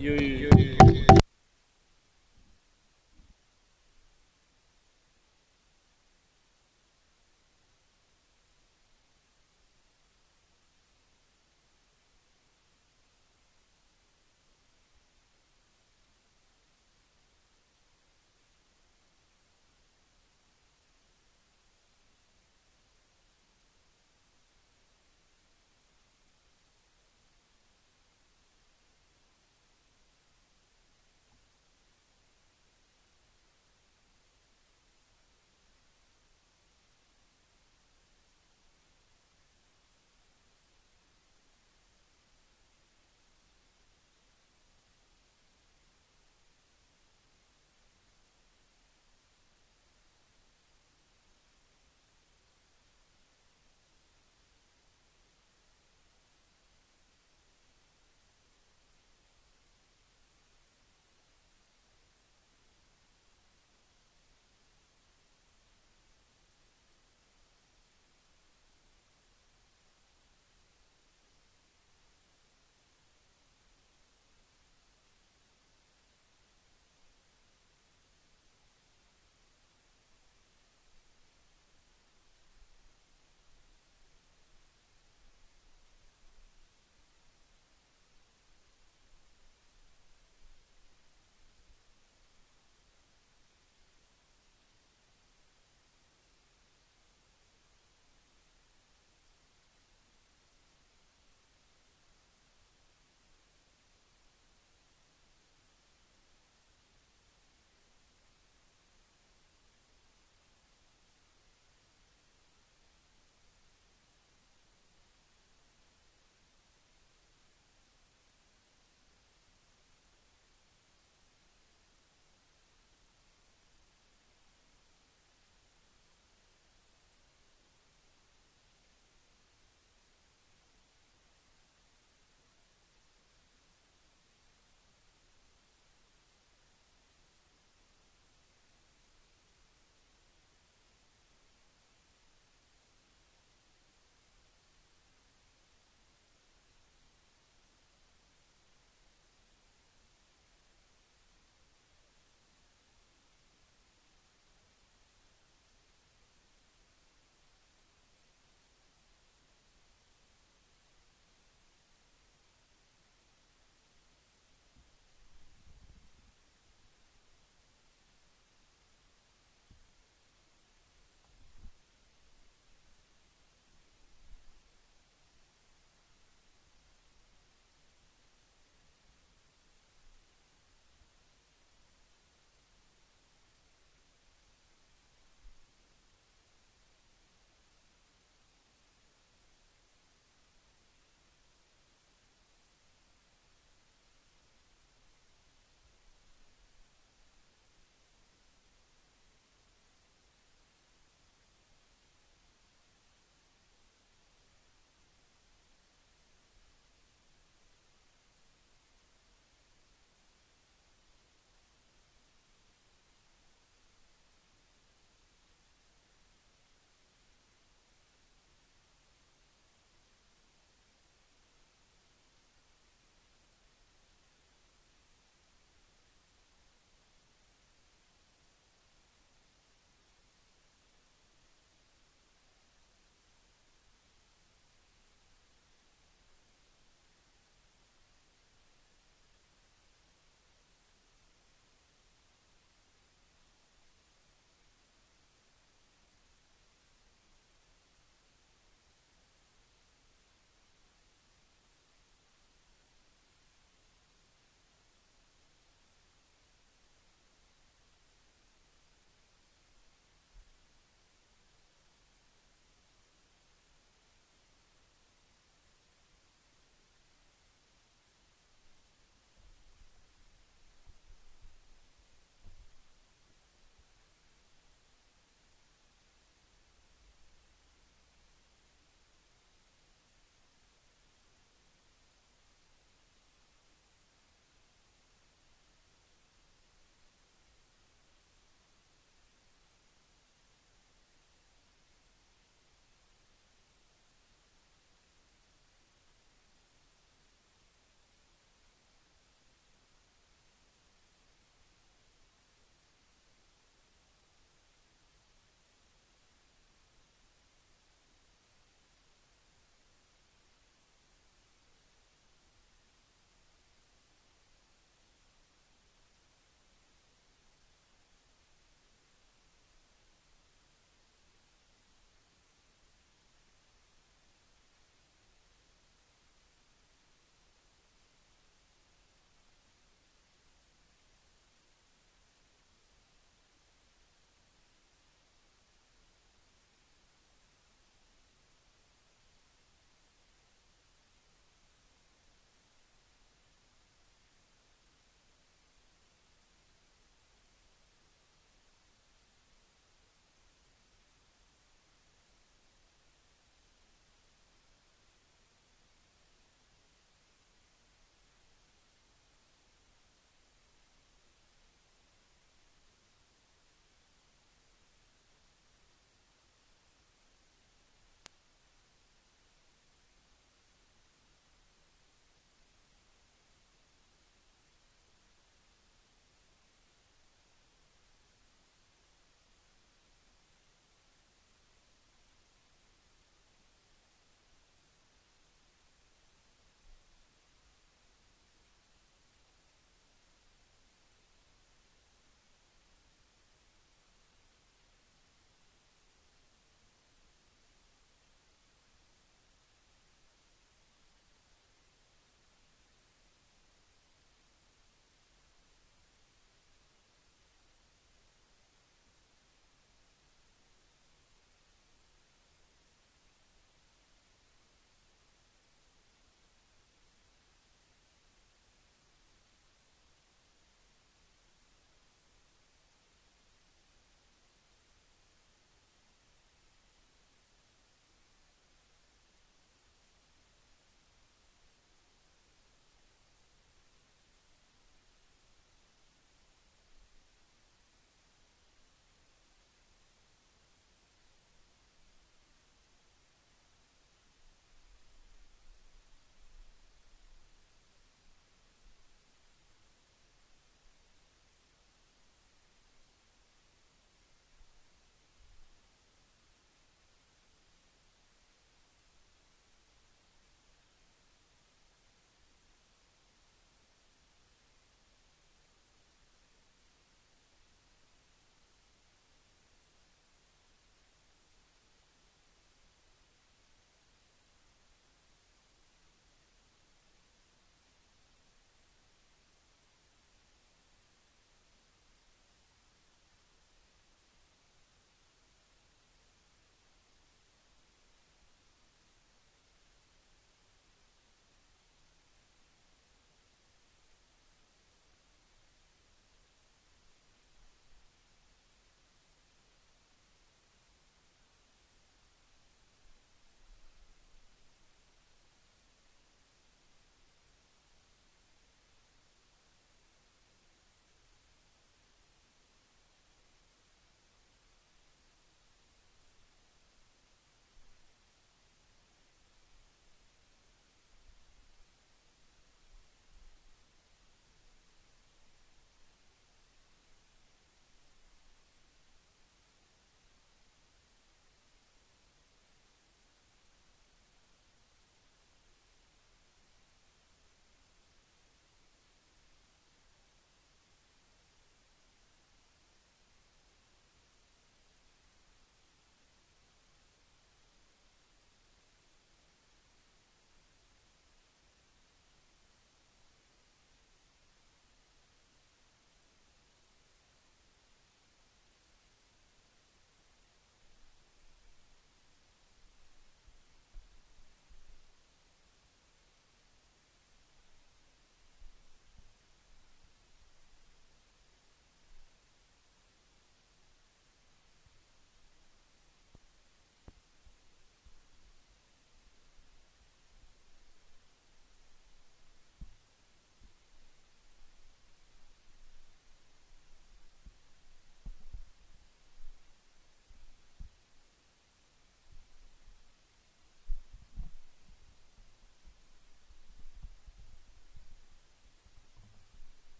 You.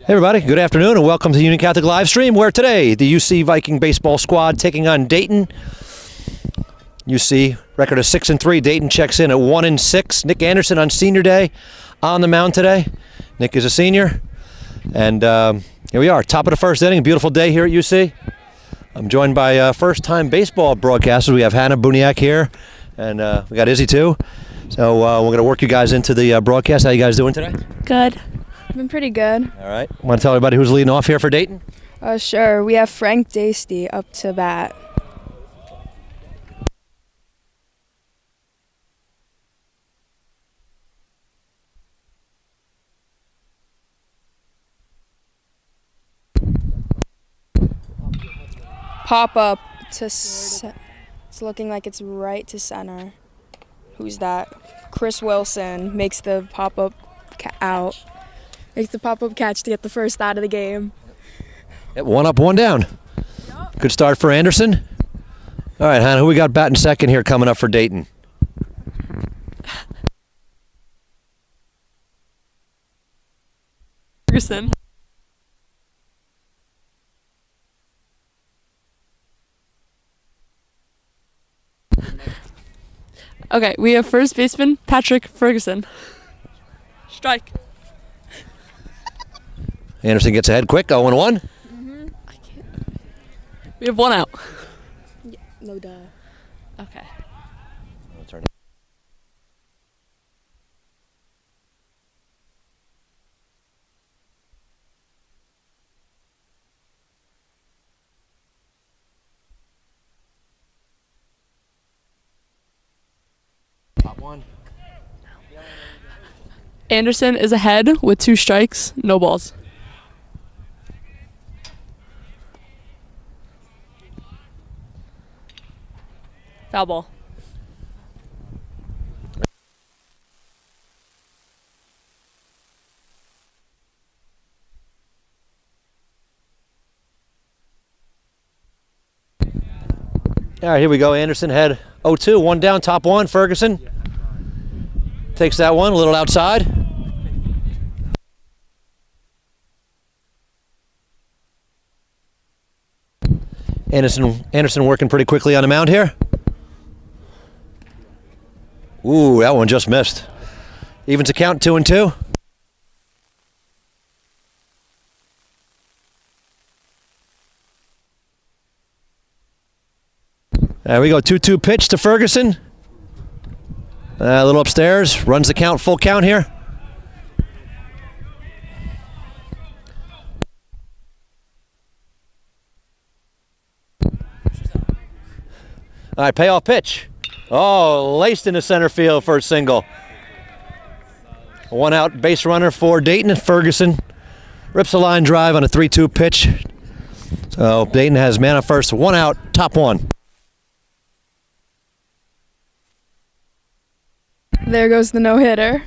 Hey everybody, good afternoon and welcome to the Union Catholic live stream where today the UC Viking baseball squad taking on Dayton. UC record of 6-3. Dayton checks in at 1-6. Nick Anderson on senior day on the mound today. Nick is a senior. And here we are, top of the first inning. Beautiful day here at UC. I'm joined by first-time baseball broadcasters. We have Hannah Buniak here and we got Izzy too. So we're going to work you guys into the broadcast. How you guys doing today? Good. Been pretty good. All right. Want to tell everybody who's leading off here for Dayton? Sure. We have Frank Dasty up to bat. Pop up to it's looking like it's right to center. Who's that? Chris Wilson makes the pop up out. Makes the pop-up catch to get the first out of the game. Yep, one up, one down. Yep. Good start for Anderson. All right, Hannah, who we got batting second here coming up for Dayton? Ferguson. Okay, we have first baseman Patrick Ferguson. Strike. Anderson gets ahead quick, 0-1. Mm-hmm. We have one out. Yeah, no duh. Okay. Top one. Anderson is ahead with 2 strikes, no balls. Foul ball. All right, here we go. Anderson head 0-2, one down, top one. Ferguson takes that one, a little outside. Anderson working pretty quickly on the mound here. Ooh, that one just missed. Evens a count, 2-2. There we go, 2-2 pitch to Ferguson. A little upstairs, runs the count, full count here. All right, payoff pitch. Oh, laced into center field for a single. A one out base runner for Dayton. Ferguson rips a line drive on a 3-2 pitch. So Dayton has man on first, one out, top one. There goes the no-hitter.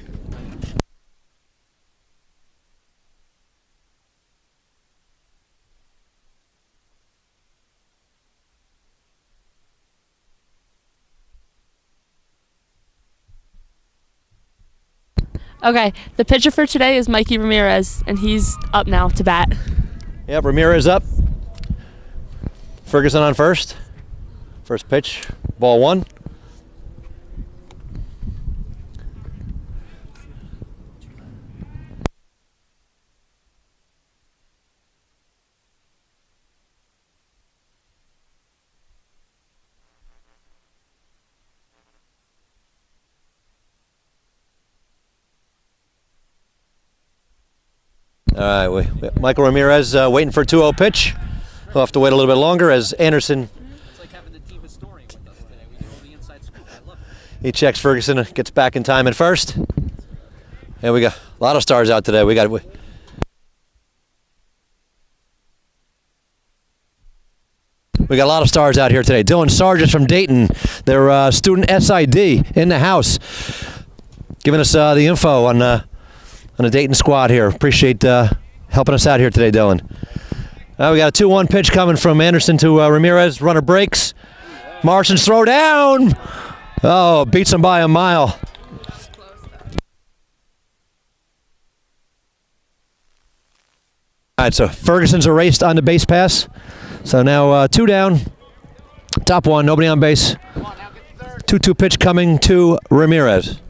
Okay, the pitcher for today is Mikey Ramirez, and he's up now to bat. Yep, Ramirez up. Ferguson on first. First pitch, ball one. All right, Michael Ramirez waiting for a 2-0 pitch. We'll have to wait a little bit longer as Anderson. It's like having the team historian with us today. We do all the inside scoop. I love it. He checks Ferguson, gets back in time at first. And we got a lot of stars out today. We got a lot of stars out here today. Dylan Sargent from Dayton, their student SID in the house, giving us the info on the Dayton squad here. Appreciate helping us out here today, Dylan. We got a 2-1 pitch coming from Anderson to Ramirez. Runner breaks. Marston's throw down. Oh, beats him by a mile. All right, so Ferguson's erased on the base pass. So now 2 down. Top 1, nobody on base. 2-2 pitch coming to Ramirez.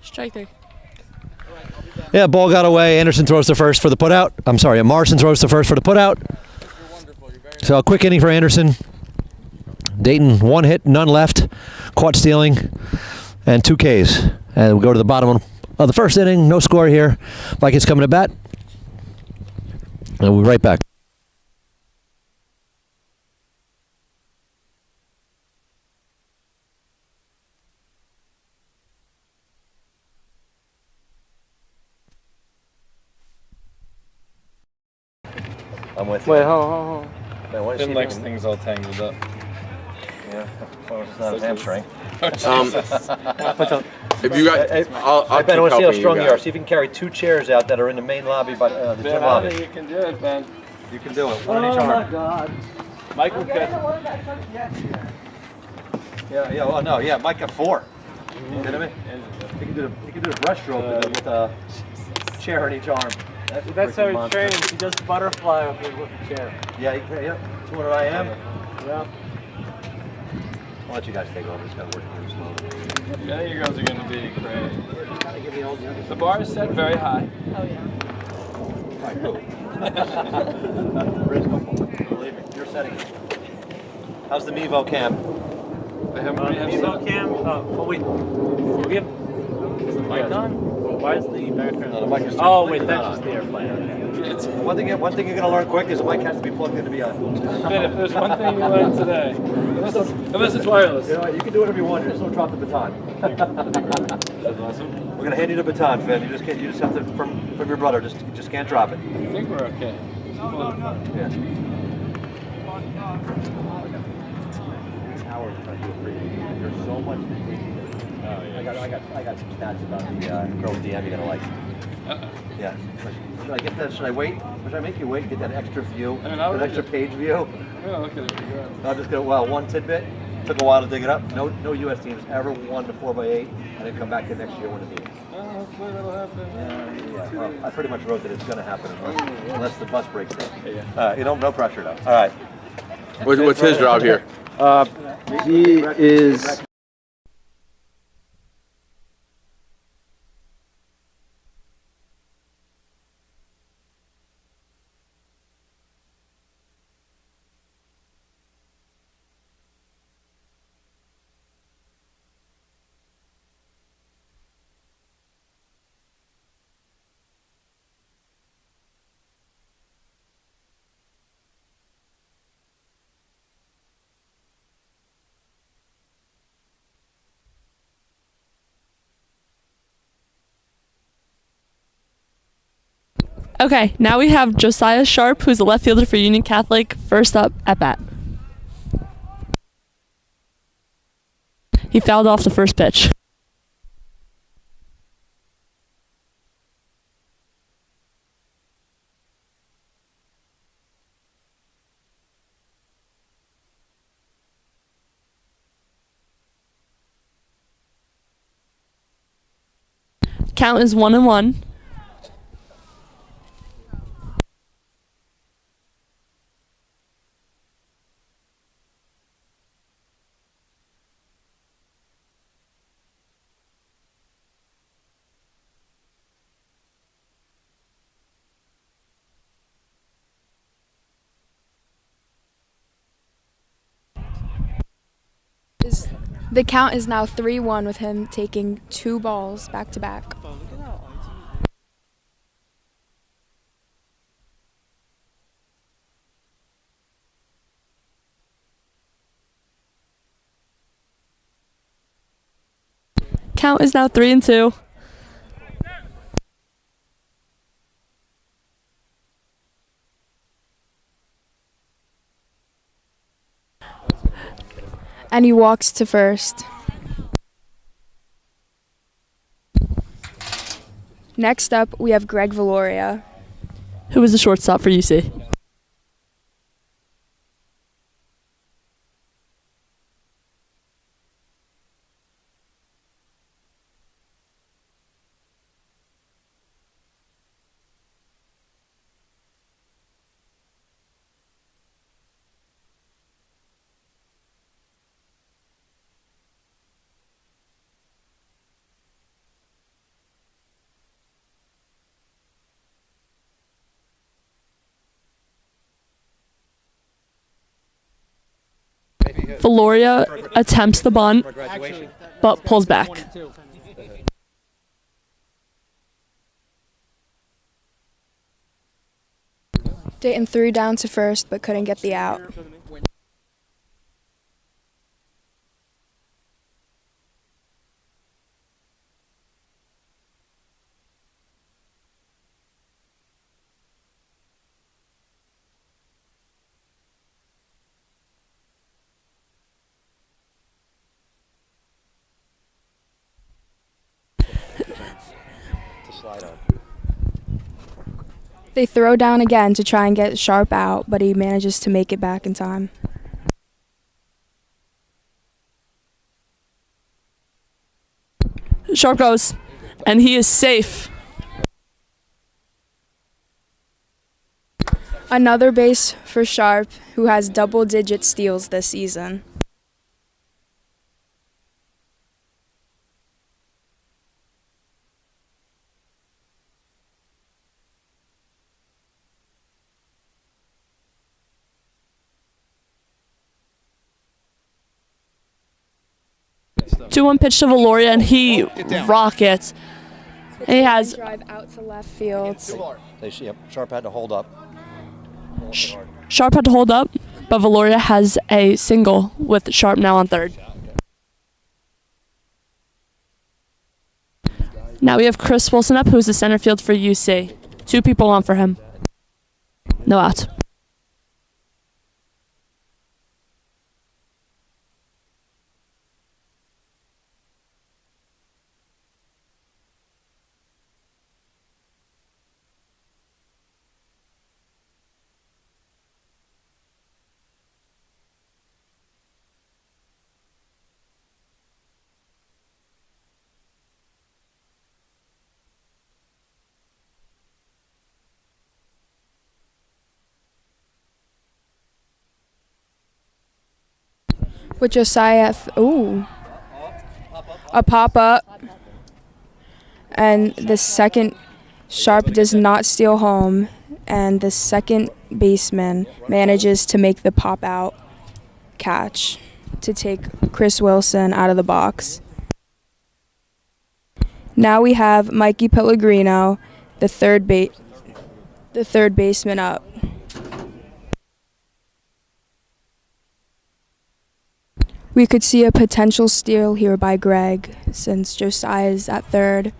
Strike 3. Yeah, ball got away. Anderson throws to first for the putout. I'm sorry, Morrison throws to first for the putout. So a quick inning for Anderson. Dayton 1 hit, none left. Caught stealing and 2 Ks. And we go to the bottom of the first inning. No score here. Vikings coming to bat. And we'll be right back. I'm with you. Wait, hold. Man, Finn likes things all tangled up. Yeah, well, it's not a hamstring. If you got, I'll Ben, I want to see how keep helping strong you are. guys. See if you can carry 2 chairs out that are in the main lobby, but the Ben, gym I lobby. think you can do it, Ben. You can do it. One in each arm. God. Michael could. Yeah. Oh no, yeah. Mike got 4. You kidding me? He can do the breaststroke with a chair in each arm. That's how he monster. trains. He does butterfly with a chair. Yeah. Yeah. 200 IM. Yeah. I'll let you guys take over. It's got to work pretty slowly. Yeah, you guys are going to be great. The bar is set very high. Believe me, you're setting it. How's the Mevo cam? We have Cam. Oh wait. We have. Is the mic on? Why is the background? No, the mic is Oh wait, completely that's not just on. the airplane. One thing you're gonna learn quick is the mic has to be plugged in to be on. Ben, if there's one thing you learned today, unless it's wireless. You know, you can do whatever you want. Just don't drop the baton. We're gonna hand you the baton, Finn. You just have to from your brother. You just can't drop it. I think we're okay. Yeah. There's so much. I got some stats about the girl with DM you're gonna like. Yeah. Should I get that? Should I wait? Should I make you wait? Get that extra view, I mean, I'll that read extra it. page view. I'm gonna look at it again. I'll just go. Well, one tidbit. Took a while to dig it up. No U.S. teams ever won the 4x8 and then come back the next year when it meeting. Hopefully that'll happen. Yeah. Well, I pretty much wrote that it's gonna happen unless the bus breaks down. No pressure though. All right. What's his job here? He is. Okay, now we have Josiah Sharp, who's a left fielder for Union Catholic, first up at bat. He fouled off the first pitch. Count is 1-1. The count is now 3-1 with him taking 2 balls back to back. Count is now 3-2. And he walks to first. Next up, we have Greg Valoria. Who is the shortstop for UC? Valoria attempts the bunt, but pulls back. Dayton threw down to first but couldn't get the out. They throw down again to try and get Sharp out, but he manages to make it back in time. Sharp goes, and he is safe. Another base for Sharp, who has double-digit steals this season. Two-one pitch to Valoria, and he rockets. And he has Drive out to left field. Sharp had to hold up. Sharp had to hold up, but Valoria has a single with Sharp now on third. Now we have Chris Wilson up, who's the center field for UC. Two people on for him. No outs. With Josiah, a pop-up. And the second, Sharp does not steal home, and the second baseman manages to make the pop-out catch to take Chris Wilson out of the box. Now we have Mikey Pellegrino, the third baseman up. We could see a potential steal here by Greg, since Josiah is at third.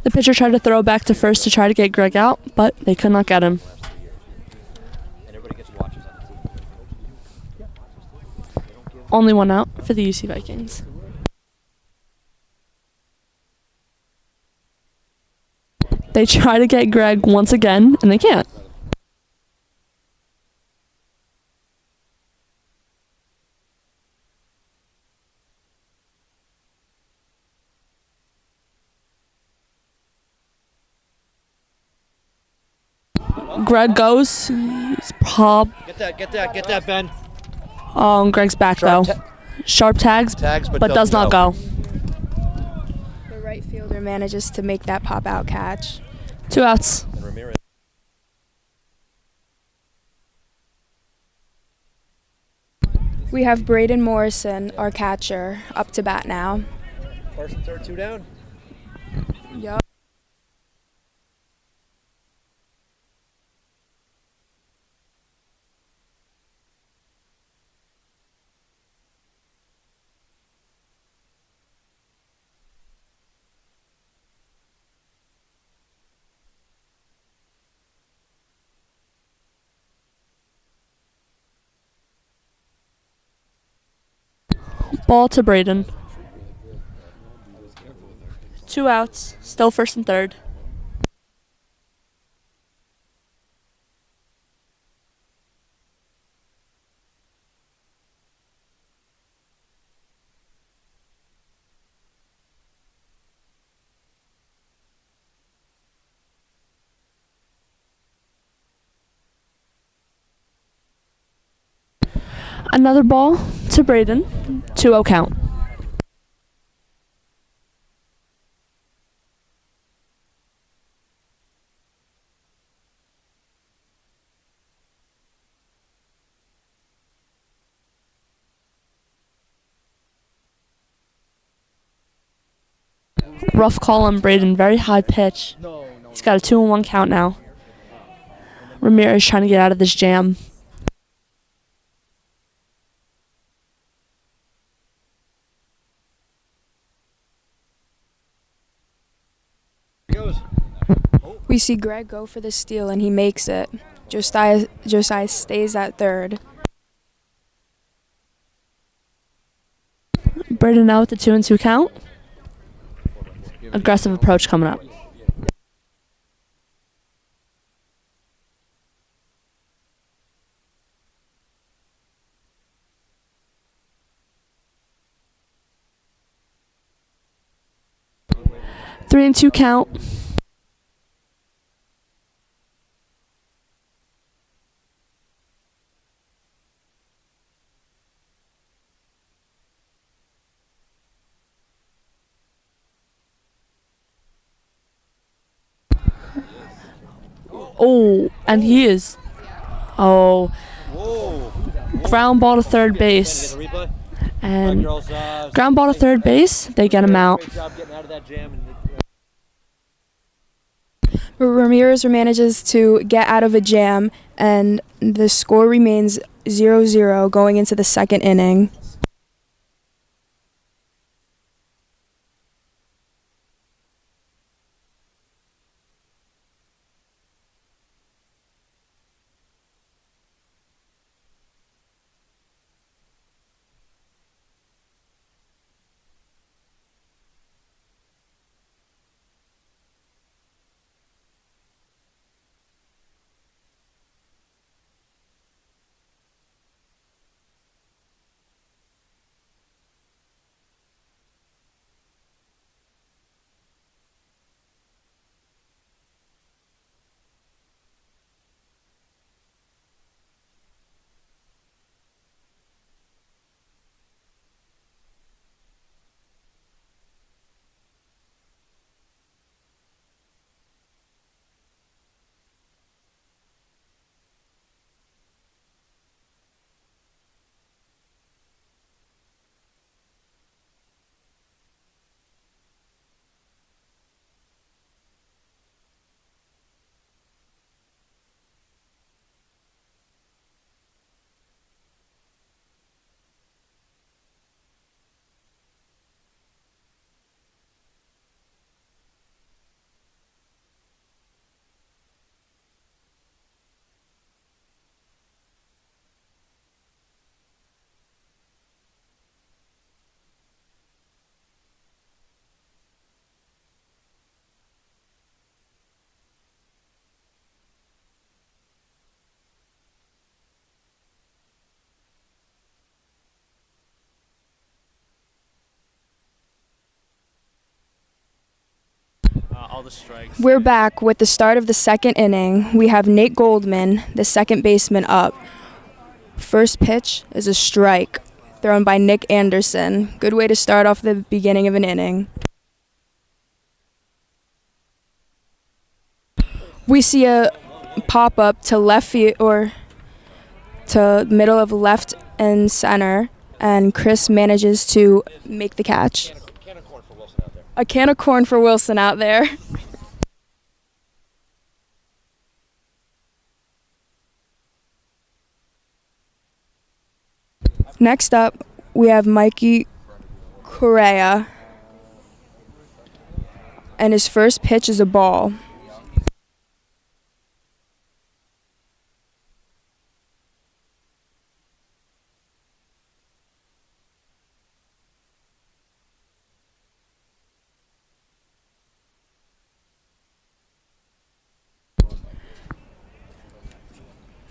The pitcher tried to throw back to first to try to get Greg out, but they could not get him. Only one out for the UC Vikings. They try to get Greg once again, and they can't. Greg goes. He's Get that, Ben. Greg's back though. Sharp tags, but does not go. The right fielder manages to make that pop-out catch. Two outs. We have Braden Morrison, our catcher, up to bat now. First and third, two down. Yup. Ball to Braden. Two outs. Still first and third. Another ball to Braden. 2-0 count. Rough call on Braden. Very high pitch. He's got a 2-1 count now. Ramirez trying to get out of this jam. We see Greg go for the steal, and he makes it. Josiah stays at third. Braden now with the 2-2 count. Aggressive approach coming up. Three and two count. Oh, and he is. Oh. Ground ball to third base. And ground ball to third base, they get him out. Ramirez manages to get out of a jam, and the score remains 0-0 going into the second inning. All the strikes. We're back with the start of the second inning. We have Nate Goldman, the second baseman, up. First pitch is a strike thrown by Nick Anderson. Good way to start off the beginning of an inning. We see a pop-up to left field, or to middle of left and center, and Chris manages to make the catch. A can of corn for Wilson out there. Next up, we have Mikey Correa, and his first pitch is a ball.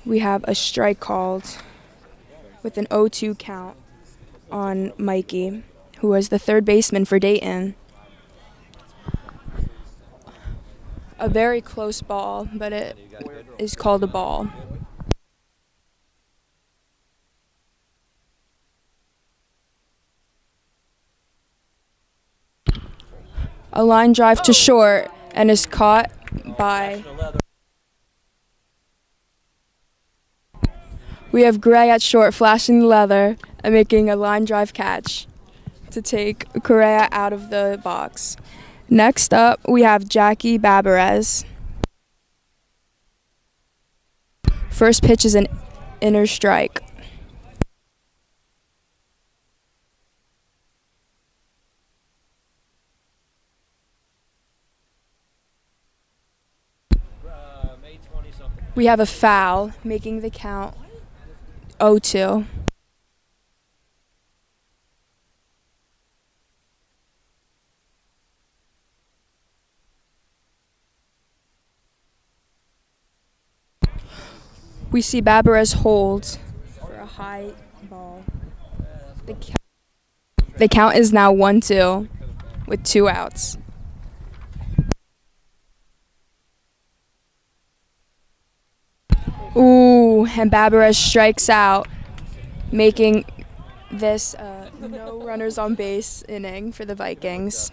We have a strike called with an 0-2 count on Mikey, who was the third baseman for Dayton. A very close ball, but it is called a ball. A line drive to short and is caught by... We have Gray at short flashing the leather and making a line drive catch to take Correa out of the box. Next up, we have Jackie Babarez. First pitch is an inner strike. We have a foul, making the count 0-2. We see Babarez hold for a high ball. The count is now 1-2 with 2 outs. Ooh, and Babarez strikes out, making this no runners on base inning for the Vikings.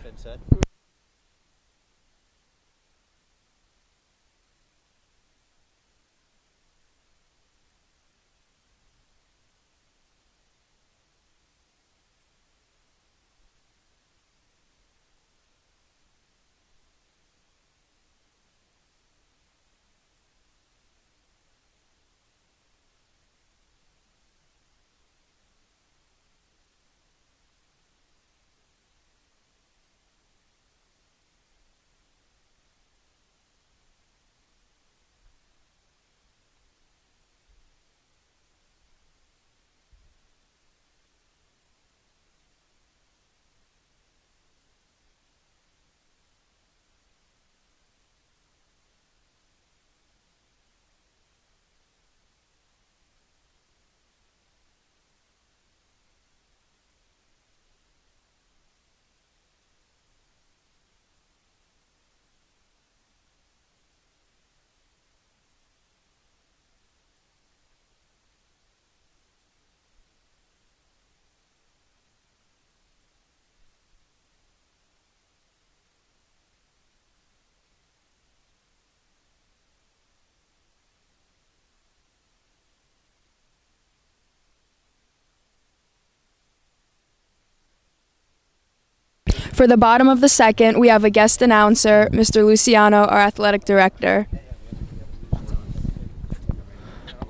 For the bottom of the second, we have a guest announcer, Mr. Luciano, our athletic director.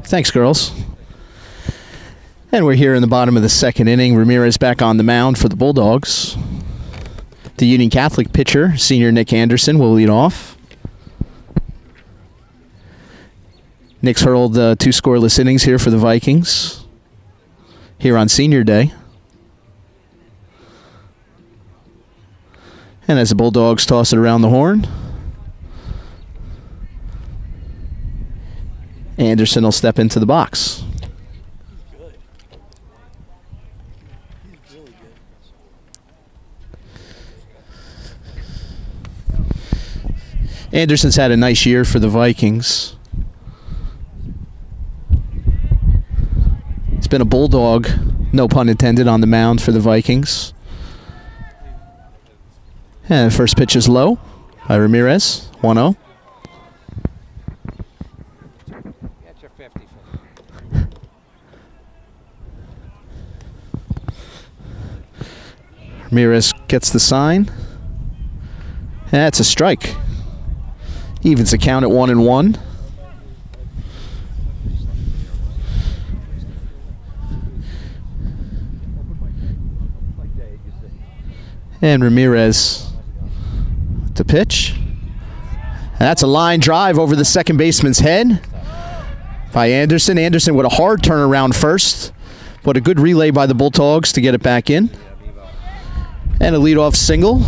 Thanks, girls. And we're here in the bottom of the second inning. Ramirez back on the mound for the Bulldogs. The Union Catholic pitcher, senior Nick Anderson, will lead off. Nick's hurled 2 scoreless innings here for the Vikings here on Senior Day. And as the Bulldogs toss it around the horn, Anderson will step into the box. Anderson's had a nice year for the Vikings. He's been a Bulldog, no pun intended, on the mound for the Vikings. And the first pitch is low by Ramirez, 1-0. Ramirez gets the sign. That's a strike. Evens the count at 1-1. And Ramirez to pitch. That's a line drive over the second baseman's head by Anderson. Anderson with a hard turnaround first, but a good relay by the Bulldogs to get it back in. And a leadoff single.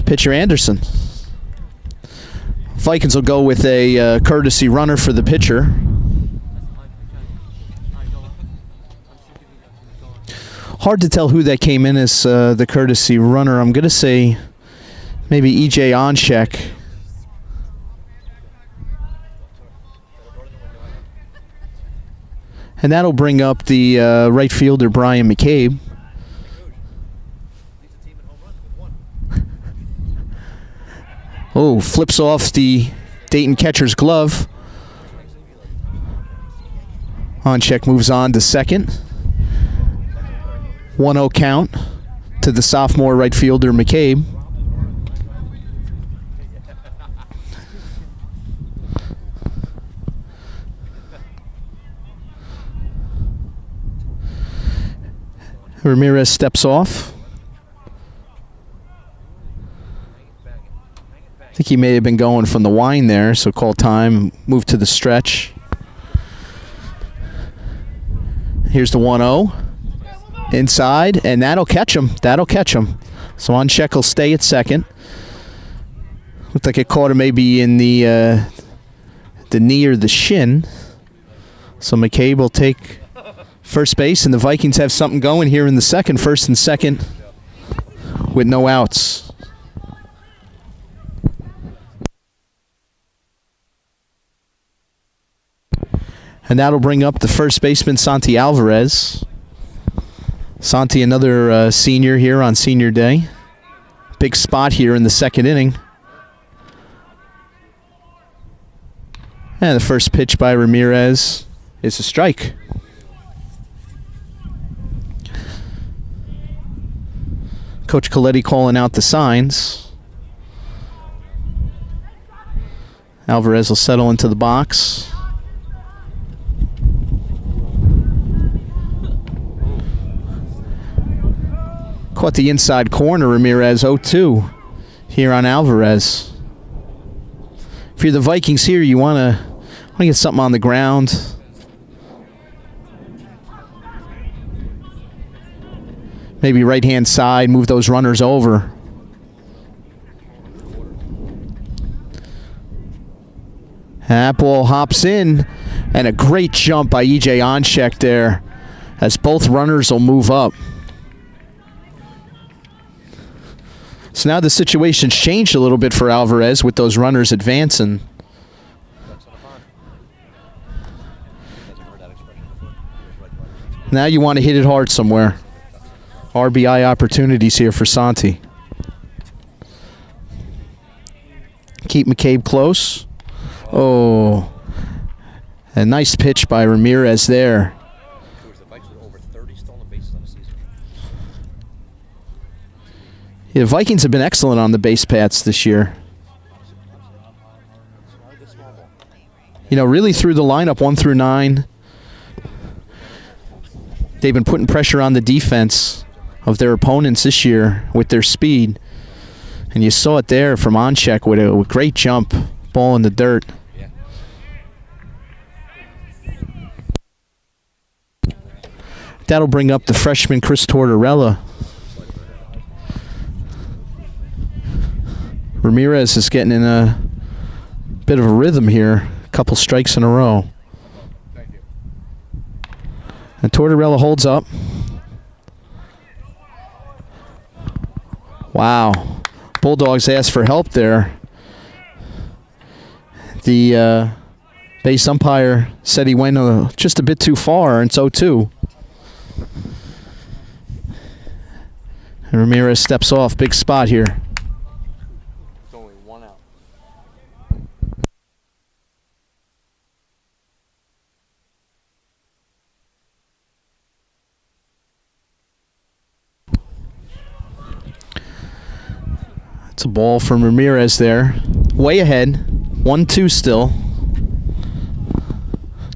Pitcher Anderson. Vikings will go with a courtesy runner for the pitcher. Hard to tell who that came in as the courtesy runner. I'm going to say maybe E.J. Onchek. And that'll bring up the right fielder, Brian McCabe. Oh, flips off the Dayton catcher's glove. Onchek moves on to second. 1-0 count to the sophomore right fielder, McCabe. Ramirez steps off. I think he may have been going from the wine there, so call time, move to the stretch. Here's the 1-0. Inside, and that'll catch him. That'll catch him. So Oncheck will stay at second. Looked like it caught him maybe in the knee or the shin. So McCabe will take first base, and the Vikings have something going here in the second, first and second, with no outs. And that'll bring up the first baseman, Santi Alvarez. Santi, another senior here on senior day. Big spot here in the second inning. And the first pitch by Ramirez is a strike. Coach Coletti calling out the signs. Alvarez will settle into the box. Caught the inside corner, Ramirez, 0-2 here on Alvarez. If you're the Vikings here, you want to get something on the ground. Maybe right-hand side, move those runners over. That ball hops in, and a great jump by E.J. Oncheck there, as both runners will move up. So now the situation's changed a little bit for Alvarez with those runners advancing. Now you want to hit it hard somewhere. RBI opportunities here for Santi. Keep McCabe close. Oh, a nice pitch by Ramirez there. Yeah, the Vikings have been excellent on the base paths this year. You know, really through the lineup 1 through 9, they've been putting pressure on the defense of their opponents this year with their speed. And you saw it there from Oncheck with a great jump, ball in the dirt. That'll bring up the freshman Chris Tortorella. Ramirez is getting in a bit of a rhythm here. A couple strikes in a row. And Tortorella holds up. Wow. Bulldogs asked for help there. The base umpire said he went just a bit too far, and so too. And Ramirez steps off. Big spot here. It's a ball from Ramirez there. Way ahead. 1-2 still.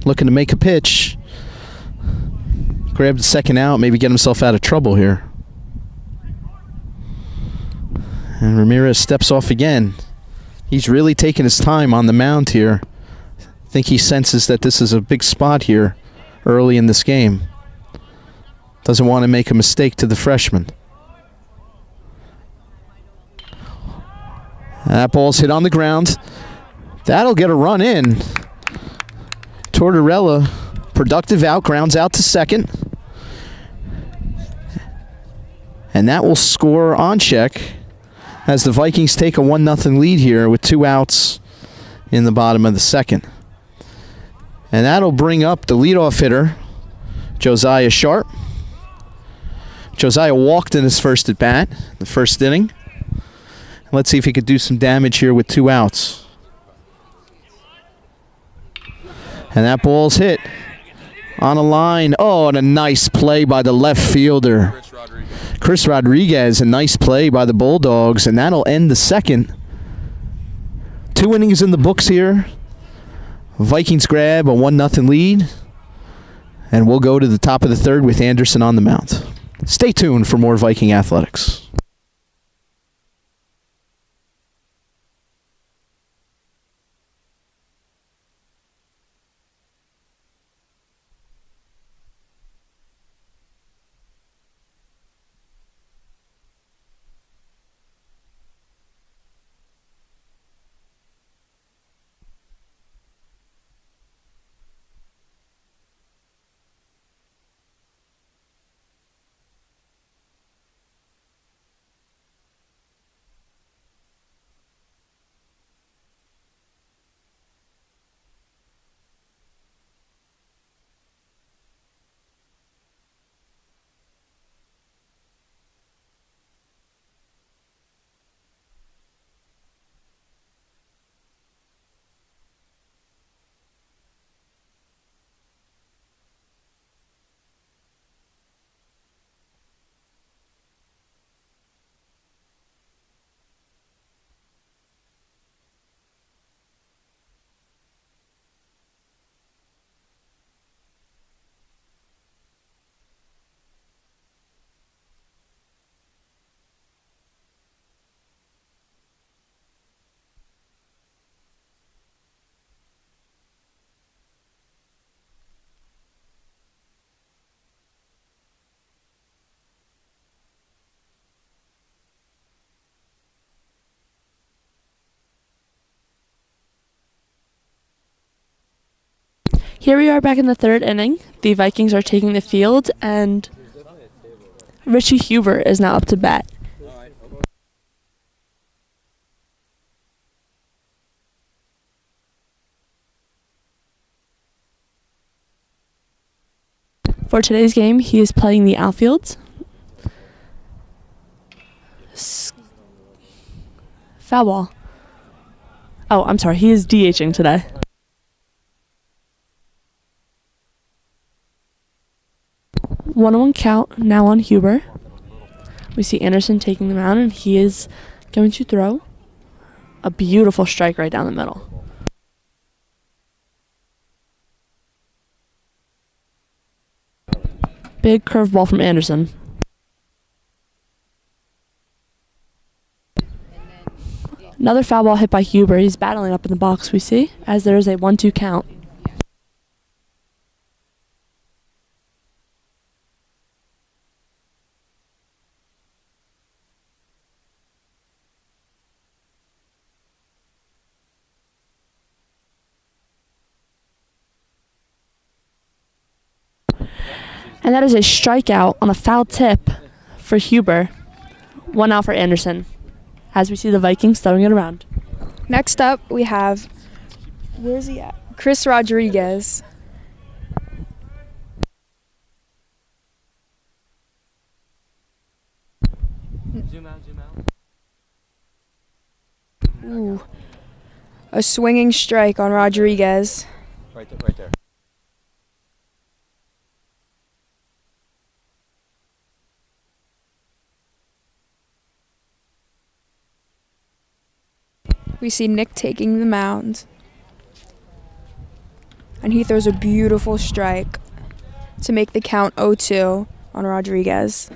Looking to make a pitch. Grab the second out, maybe get himself out of trouble here. And Ramirez steps off again. He's really taking his time on the mound here. I think he senses that this is a big spot here early in this game. Doesn't want to make a mistake to the freshman. That ball's hit on the ground. That'll get a run in. Tortorella, productive out, grounds out to second. And that will score Oncheck as the Vikings take a 1-0 lead here with 2 outs in the bottom of the second. And that'll bring up the leadoff hitter, Josiah Sharp. Josiah walked in his first at bat, the first inning. Let's see if he could do some damage here with 2 outs. And that ball's hit on a line. Oh, and a nice play by the left fielder. Chris Rodriguez, a nice play by the Bulldogs, and that'll end the second. 2 innings in the books here. Vikings grab a 1-0 lead, and we'll go to the top of the third with Anderson on the mound. Stay tuned for more Viking athletics. Here we are back in the third inning. The Vikings are taking the field, and Richie Huber is now up to bat. For today's game, he is playing the outfield. Foul ball. Oh, I'm sorry. He is DHing today. One count now on Huber. We see Anderson taking the mound, and he is going to throw a beautiful strike right down the middle. Big curveball from Anderson. Another foul ball hit by Huber. He's battling up in the box, we see, as there is a 1-2 count. And that is a strikeout on a foul tip for Huber. 1 out for Anderson, as we see the Vikings throwing it around. Next up, we have, where's he at? Chris Rodriguez. Zoom out, zoom out. Ooh. A swinging strike on Rodriguez. Right there, right there. We see Nick taking the mound. And he throws a beautiful strike to make the count 0-2 on Rodriguez.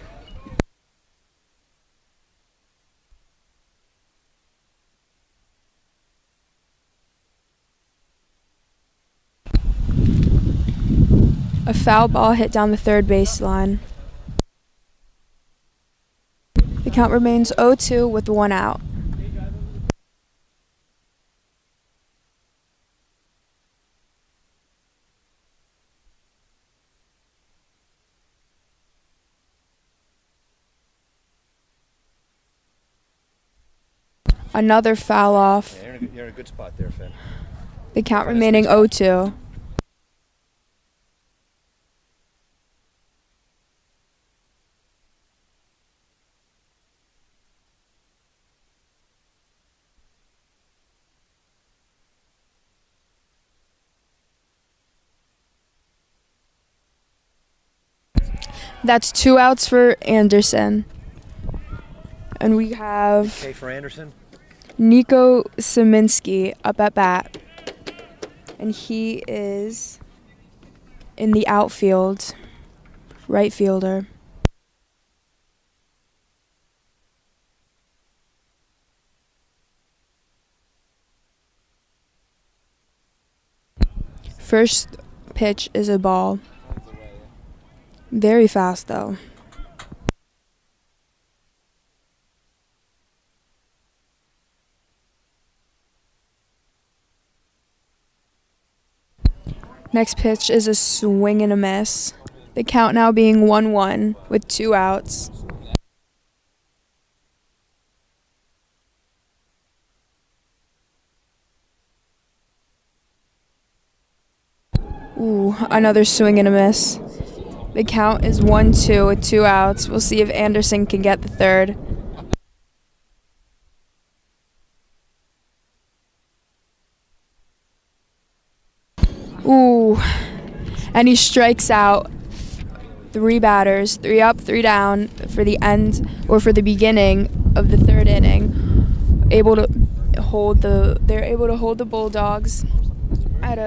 A foul ball hit down the third baseline. The count remains 0-2 with 1 out. Another foul off. Yeah, you're in a good spot there, Finn. The count remaining 0-2. That's 2 outs for Anderson. And we have K for Anderson. Nico Szyminski up at bat. And he is in the outfield, right fielder. First pitch is a ball. Very fast, though. Next pitch is a swing and a miss. The count now being 1-1 with 2 outs. Ooh, another swing and a miss. The count is 1-2 with 2 outs. We'll see if Anderson can get the third. Ooh, and he strikes out 3 batters, 3 up, 3 down for the end or for the beginning of the third inning. They're able to hold the Bulldogs at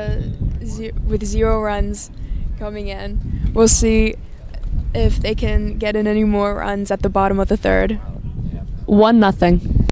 with 0 runs coming in. We'll see if they can get in any more runs at the bottom of the third. 1-0.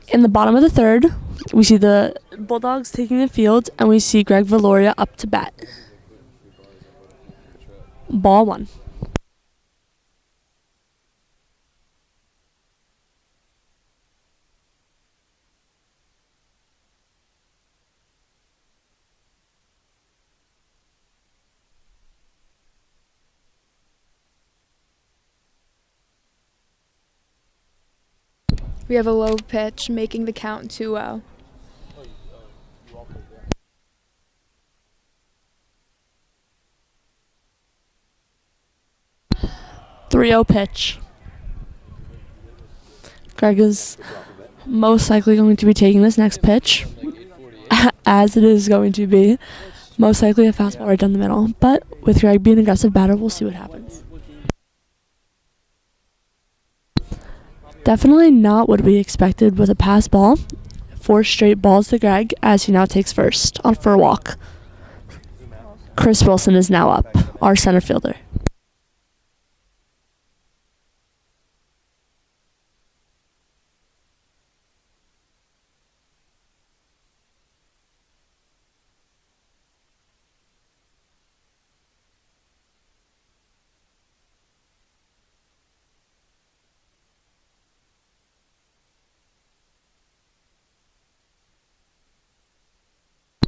In the bottom of the third, we see the Bulldogs taking the field, and we see Greg Valoria up to bat. Ball 1. We have a low pitch making the count 2-0. Pitch. Greg is most likely going to be taking this next pitch, as it is going to be most likely a fastball right down the middle. But with Greg being an aggressive batter, we'll see what happens. Definitely not what we expected with a pass ball. 4 straight balls to Greg as he now takes first on for a walk. Chris Wilson is now up, our center fielder.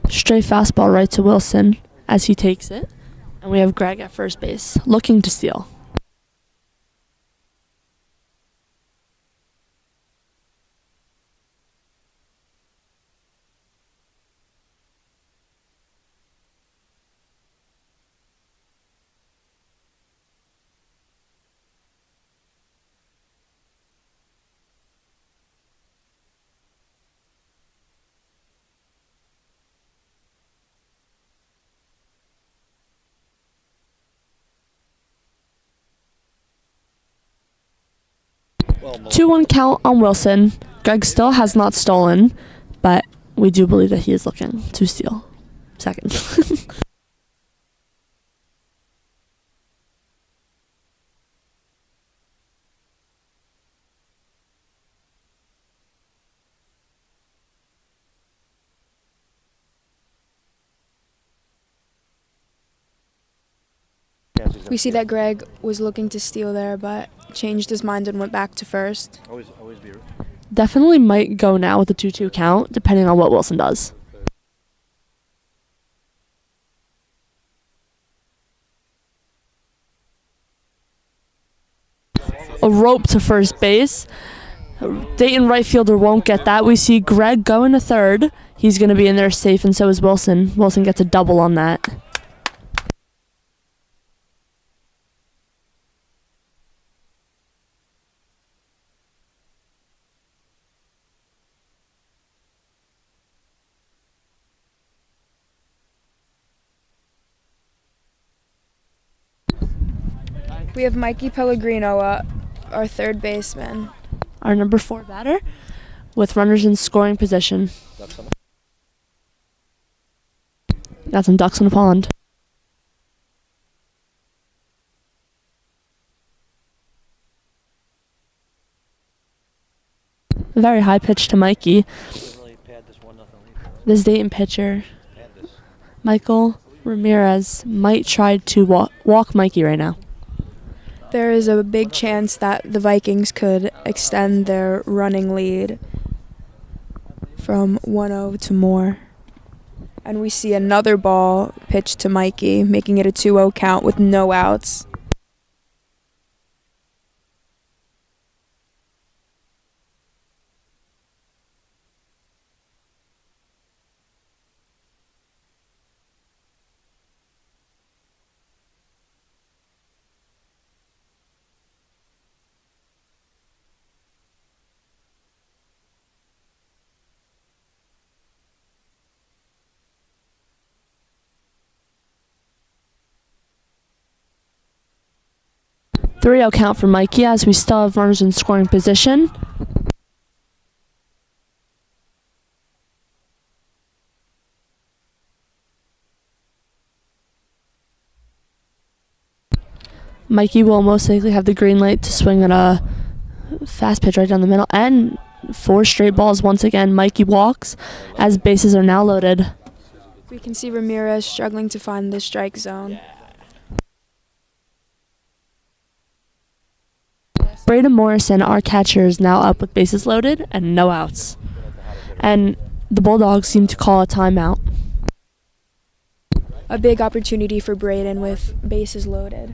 Straight fastball right to Wilson as he takes it. And we have Greg at first base, looking to steal. Well, 2-1 count on Wilson. Greg still has not stolen, but we do believe that he is looking to steal second. We see that Greg was looking to steal there, but changed his mind and went back to first. Always be. Definitely might go now with the 2-2 count, depending on what Wilson does. A rope to first base. Dayton right fielder won't get that. We see Greg going to third. He's going to be in there safe, and so is Wilson. Wilson gets a double on that. We have Mikey Pellegrino, our third baseman. Our number 4 batter with runners in scoring position. Got some ducks in the pond. A very high pitch to Mikey. This Dayton pitcher, Michael Ramirez, might try to walk Mikey right now. There is a big chance that the Vikings could extend their running lead from 1-0 to more. And we see another ball pitched to Mikey, making it a 2-0 count with no outs. Three-0 count for Mikey as we still have runners in scoring position. Mikey will most likely have the green light to swing at a fast pitch right down the middle. And 4 straight balls once again. Mikey walks as bases are now loaded. We can see Ramirez struggling to find the strike zone. Braden Morrison, our catcher, is now up with bases loaded and no outs. And the Bulldogs seem to call a timeout. A big opportunity for Braden with bases loaded.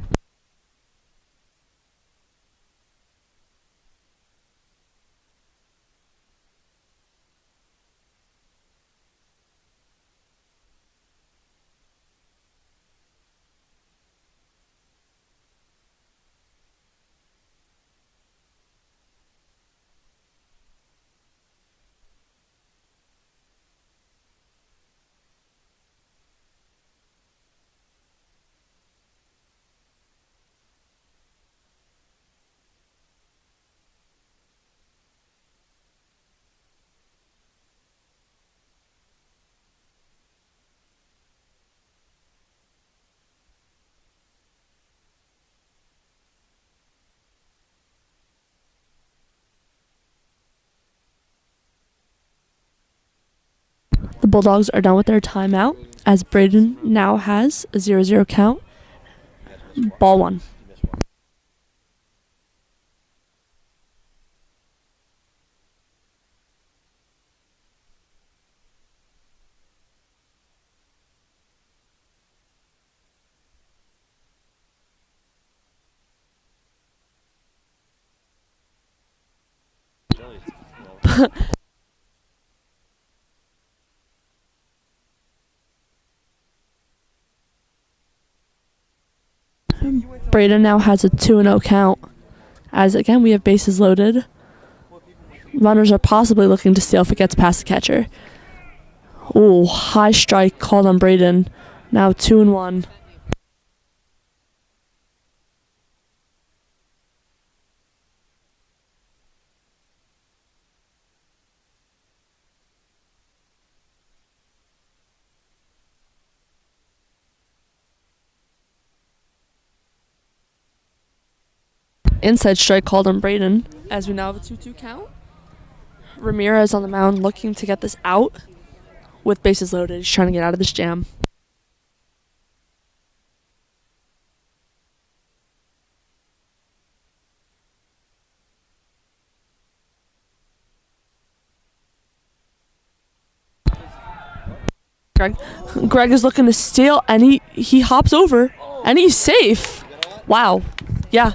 The Bulldogs are done with their timeout as Braden now has a 0-0 count. Ball 1. Braden now has a 2-0 count. As again, we have bases loaded. Runners are possibly looking to steal if it gets past the catcher. Oh, high strike called on Braden. Now 2-1. inside strike called on Braden, as we now have a 2-2 count. Ramirez on the mound looking to get this out with bases loaded. He's trying to get out of this jam. Greg is looking to steal, and he hops over, and he's safe. Wow. Yeah.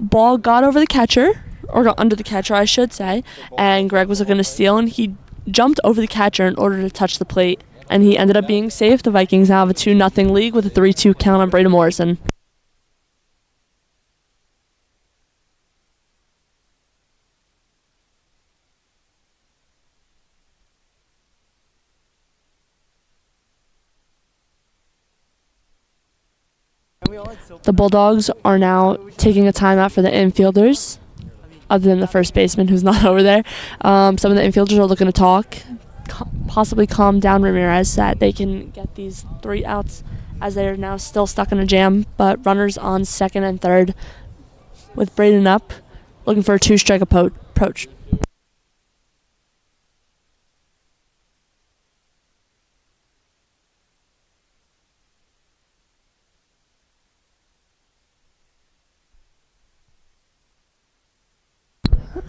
Ball got over the catcher, or got under the catcher, I should say, and Greg was looking to steal, and he jumped over the catcher in order to touch the plate, and he ended up being safe. The Vikings now have a 2-0 lead with a 3-2 count on Braden Morrison. The Bulldogs are now taking a timeout for the infielders, other than the first baseman who's not over there. Some of the infielders are looking to talk, possibly calm down Ramirez so that they can get these 3 outs as they are now still stuck in a jam. But runners on second and third with Braden up, looking for a 2-strike approach.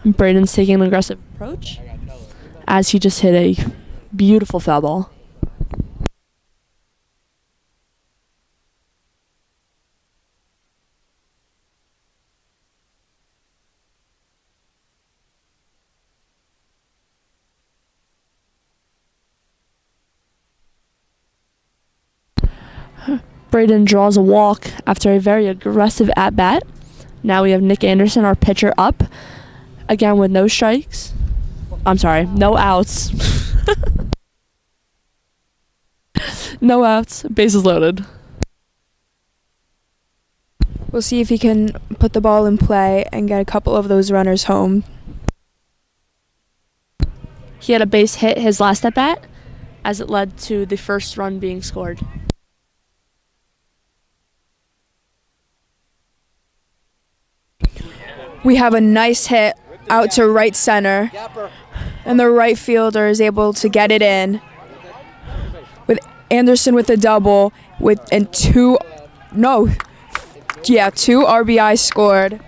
Braden's taking an aggressive approach as he just hit a beautiful foul ball. Braden draws a walk after a very aggressive at-bat. Now we have Nick Anderson, our pitcher, up. Again with no strikes. I'm sorry, no outs. No outs, bases loaded. We'll see if he can put the ball in play and get a couple of those runners home. He had a base hit his last at bat, as it led to the first run being scored. We have a nice hit out to right center, and the right fielder is able to get it in with Anderson with a double two RBI scored,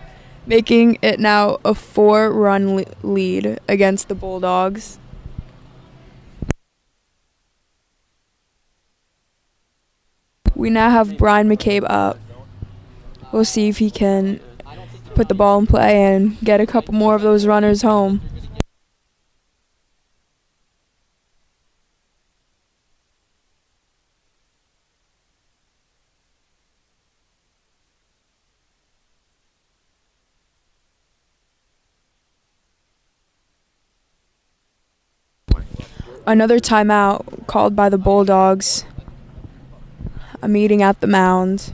making it now a 4-run lead against the Bulldogs. We now have Brian McCabe up. We'll see if he can put the ball in play and get a couple more of those runners home. Another timeout called by the Bulldogs. A meeting at the mound.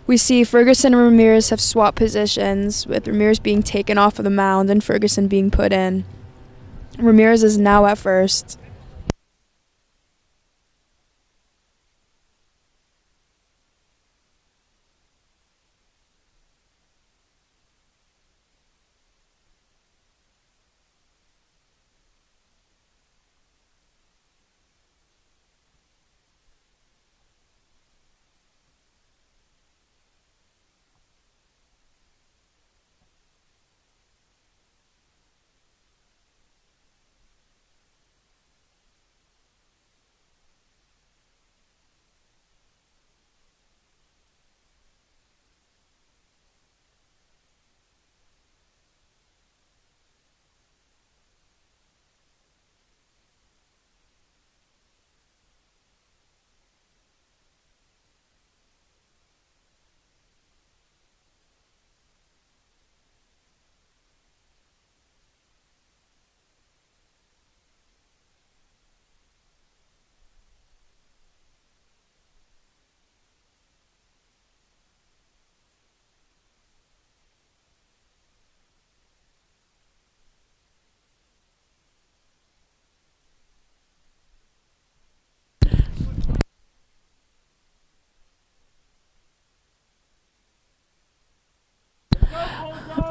We see Ferguson and Ramirez have swapped positions, with Ramirez being taken off of the mound and Ferguson being put in. Ramirez is now at first.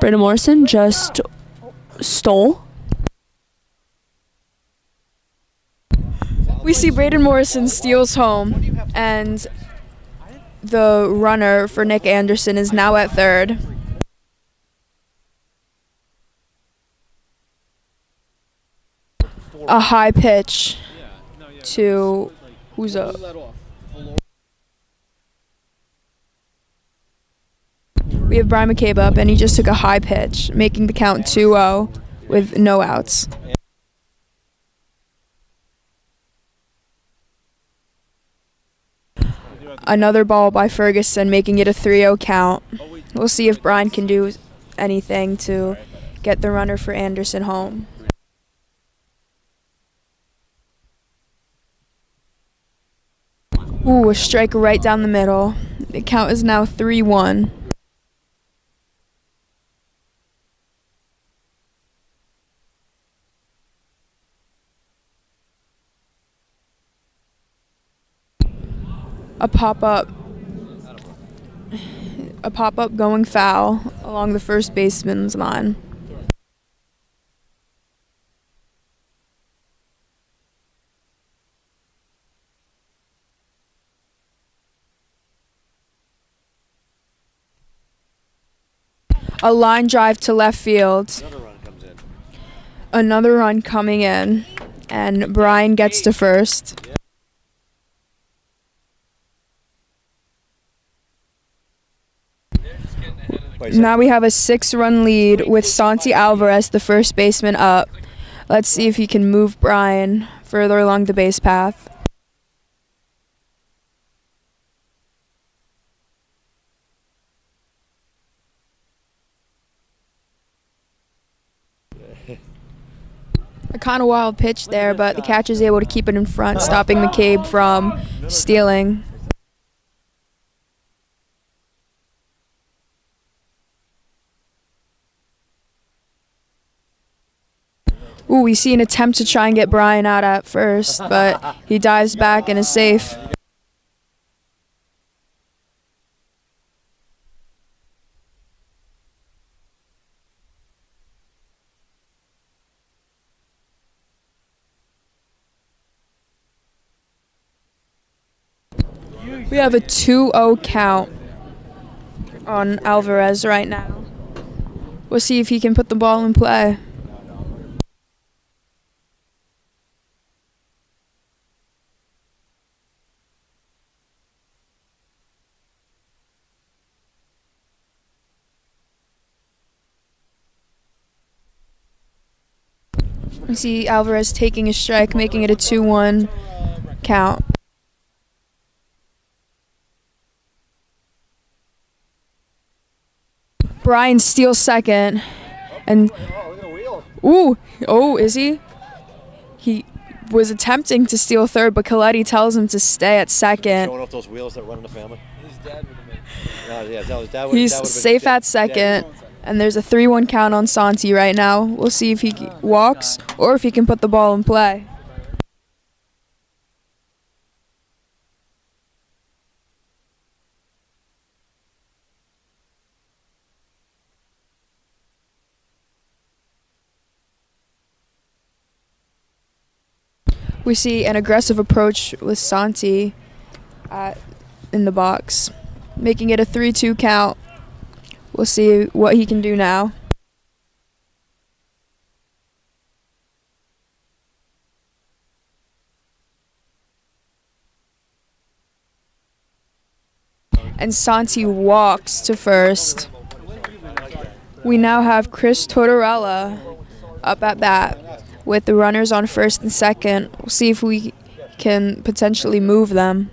Brandon Morrison just stole. We see Braden Morrison steals home, and the runner for Nick Anderson is now at third. A high pitch to who's up? We have Brian McCabe up, and he just took a high pitch, making the count 2-0 with no outs. Another ball by Ferguson, making it a 3-0 count. We'll see if Brian can do anything to get the runner for Anderson home. Ooh, a strike right down the middle. The count is now 3-1. A pop-up going foul along the first baseman's line. A line drive to left field. Another run coming in, and Brian gets to first. Now we have a 6-run lead with Santi Alvarez, the first baseman, up. Let's see if he can move Brian further along the base path. A kind of wild pitch there, but the catcher is able to keep it in front, stopping McCabe from stealing. Ooh, we see an attempt to try and get Brian out at first, but he dives back and is safe. We have a 2-0 count on Alvarez right now. We'll see if he can put the ball in play. We see Alvarez taking a strike, making it a 2-1 count. Brian steals second, and ooh, oh, is he? was attempting to steal third, but Coletti tells him to stay at second. Showing off those wheels that run in the family. His dad would have been. Yeah, that would've He's been safe at second, and there's a 3-1 count on Santi right now. We'll see if he walks or if he can put the ball in play. We see an aggressive approach with Santi in the box, making it a 3-2 count. We'll see what he can do now. And Santi walks to first. We now have Chris Tortorella up at bat with the runners on first and second. We'll see if we can potentially move them.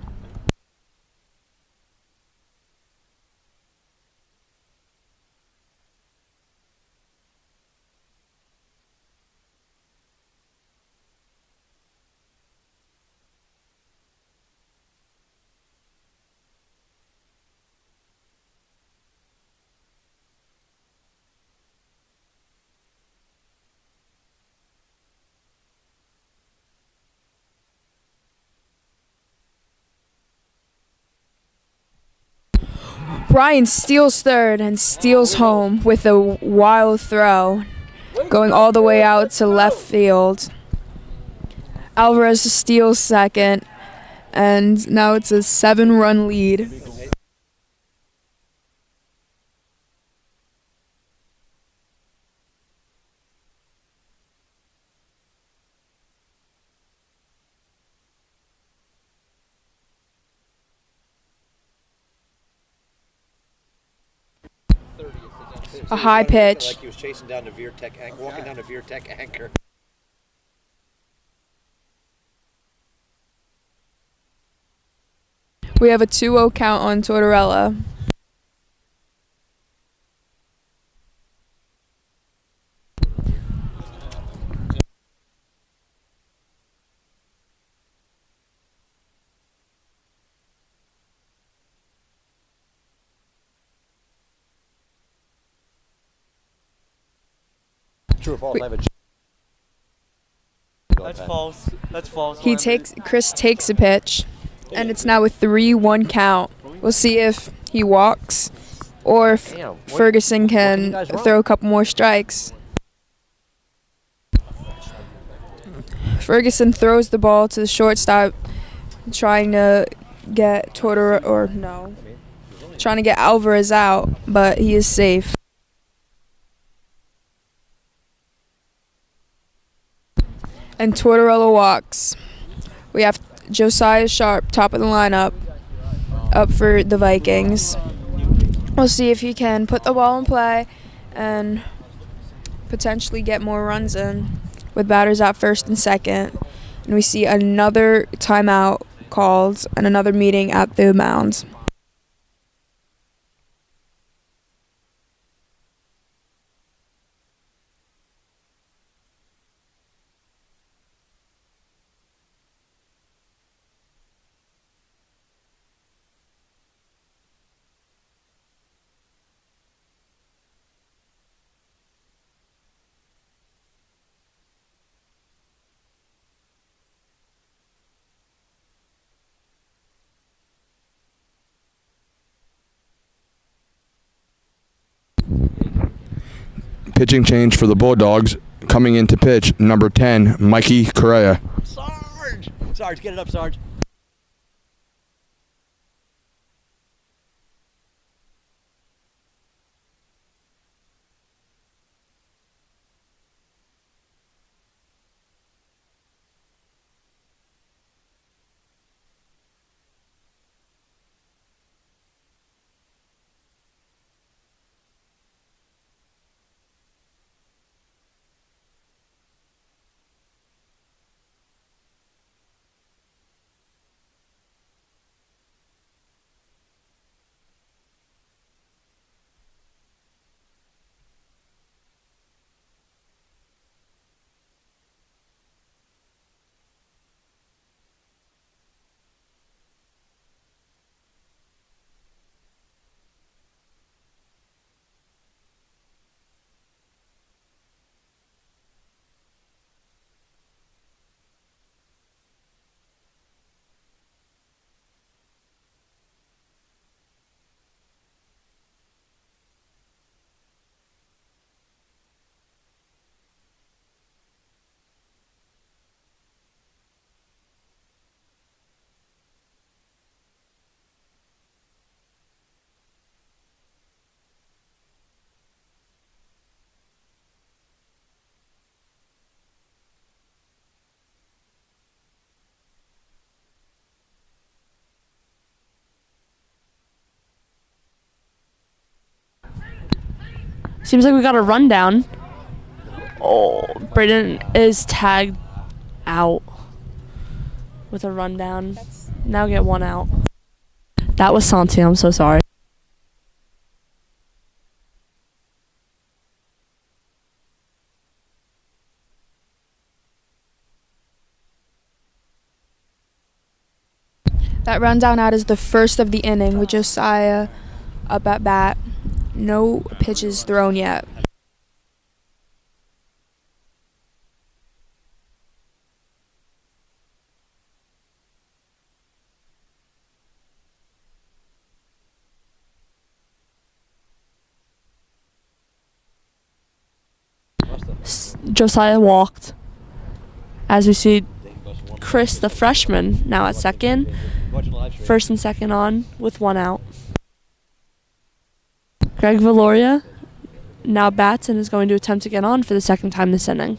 Brian steals third and steals home with a wild throw, going all the way out to left field. Alvarez steals second, and now it's a 7-run lead. A high pitch. Like he was chasing down the walking down the Veertech anchor. We have a 2-0 count on Tortorella. True or false? I have a That's false. That's false. Chris takes a pitch, and it's now a 3-1 count. We'll see if he walks or if Ferguson can throw a couple more strikes. Ferguson throws the ball to the shortstop, trying to get trying to get Alvarez out, but he is safe. And Tortorella walks. We have Josiah Sharp, top of the lineup, up for the Vikings. We'll see if he can put the ball in play and potentially get more runs in with batters at first and second. And we see another timeout called and another meeting at the mound. Pitching change for the Bulldogs. Coming into pitch, number 10, Mikey Correa. Sarge, get it up, Sarge. Seems like we got a rundown. Oh, Braden is tagged out with a rundown. Now get one out. That was Santi. I'm so sorry. That rundown out is the first of the inning with Josiah up at bat. No pitches thrown yet. Josiah walked. As we see Chris, the freshman, now at second. First and second on with one out. Greg Valoria now bats and is going to attempt to get on for the second time this inning.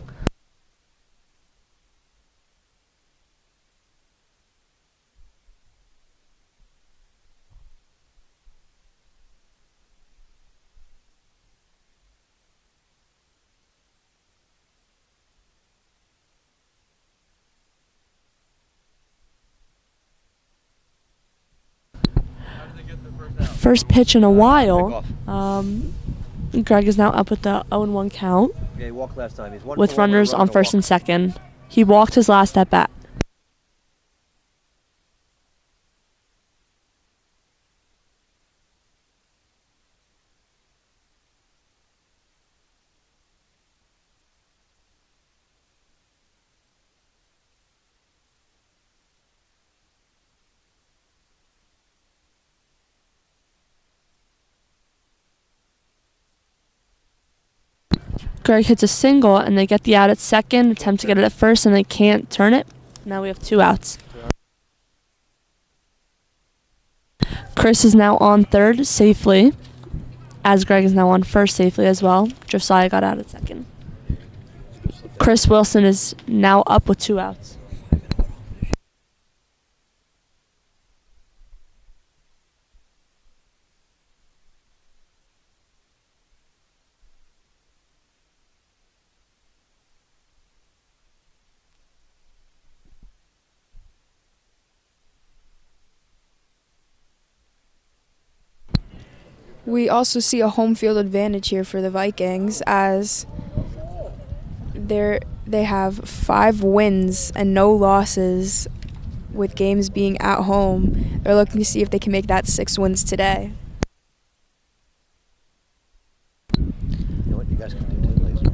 First pitch in a while. Greg is now up with the 0-1 count Yeah, he walked last time. He's with runners on first and second. He walked his last at bat. Greg hits a single, and they get the out at second, attempt to get it at first, and they can't turn it. Now we have 2 outs. Chris is now on third safely, as Greg is now on first safely as well. Josiah got out at second. Chris Wilson is now up with 2 outs. We also see a home field advantage here for the Vikings as they have 5 wins and no losses with games being at home. They're looking to see if they can make that 6 wins today. You know what you guys can do too, ladies.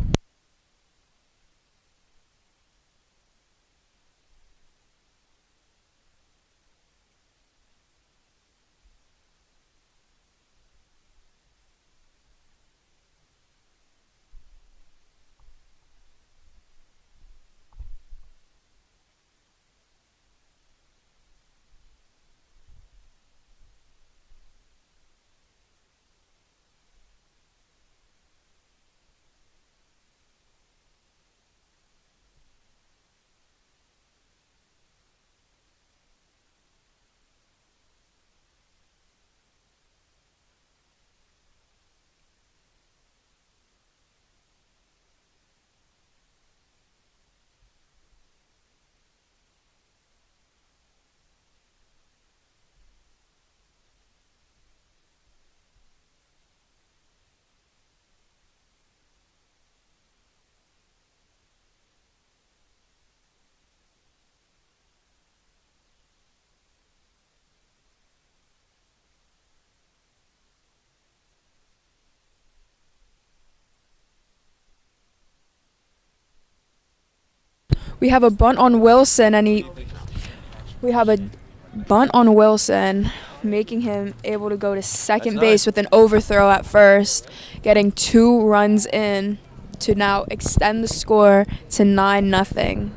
We have a bunt on Wilson, making him able to go to second base with an overthrow at first, getting 2 runs in to now extend the score to 9-0.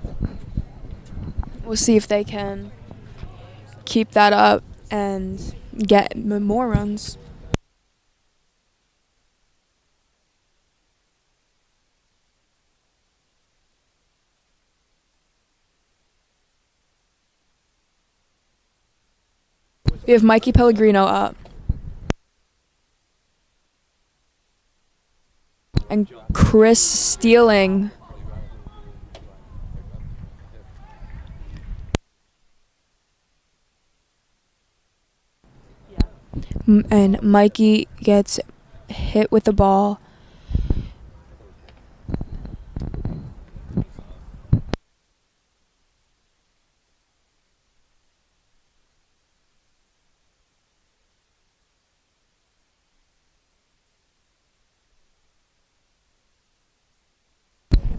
We'll see if they can keep that up and get more runs. We have Mikey Pellegrino up. And Chris stealing. And Mikey gets hit with the ball.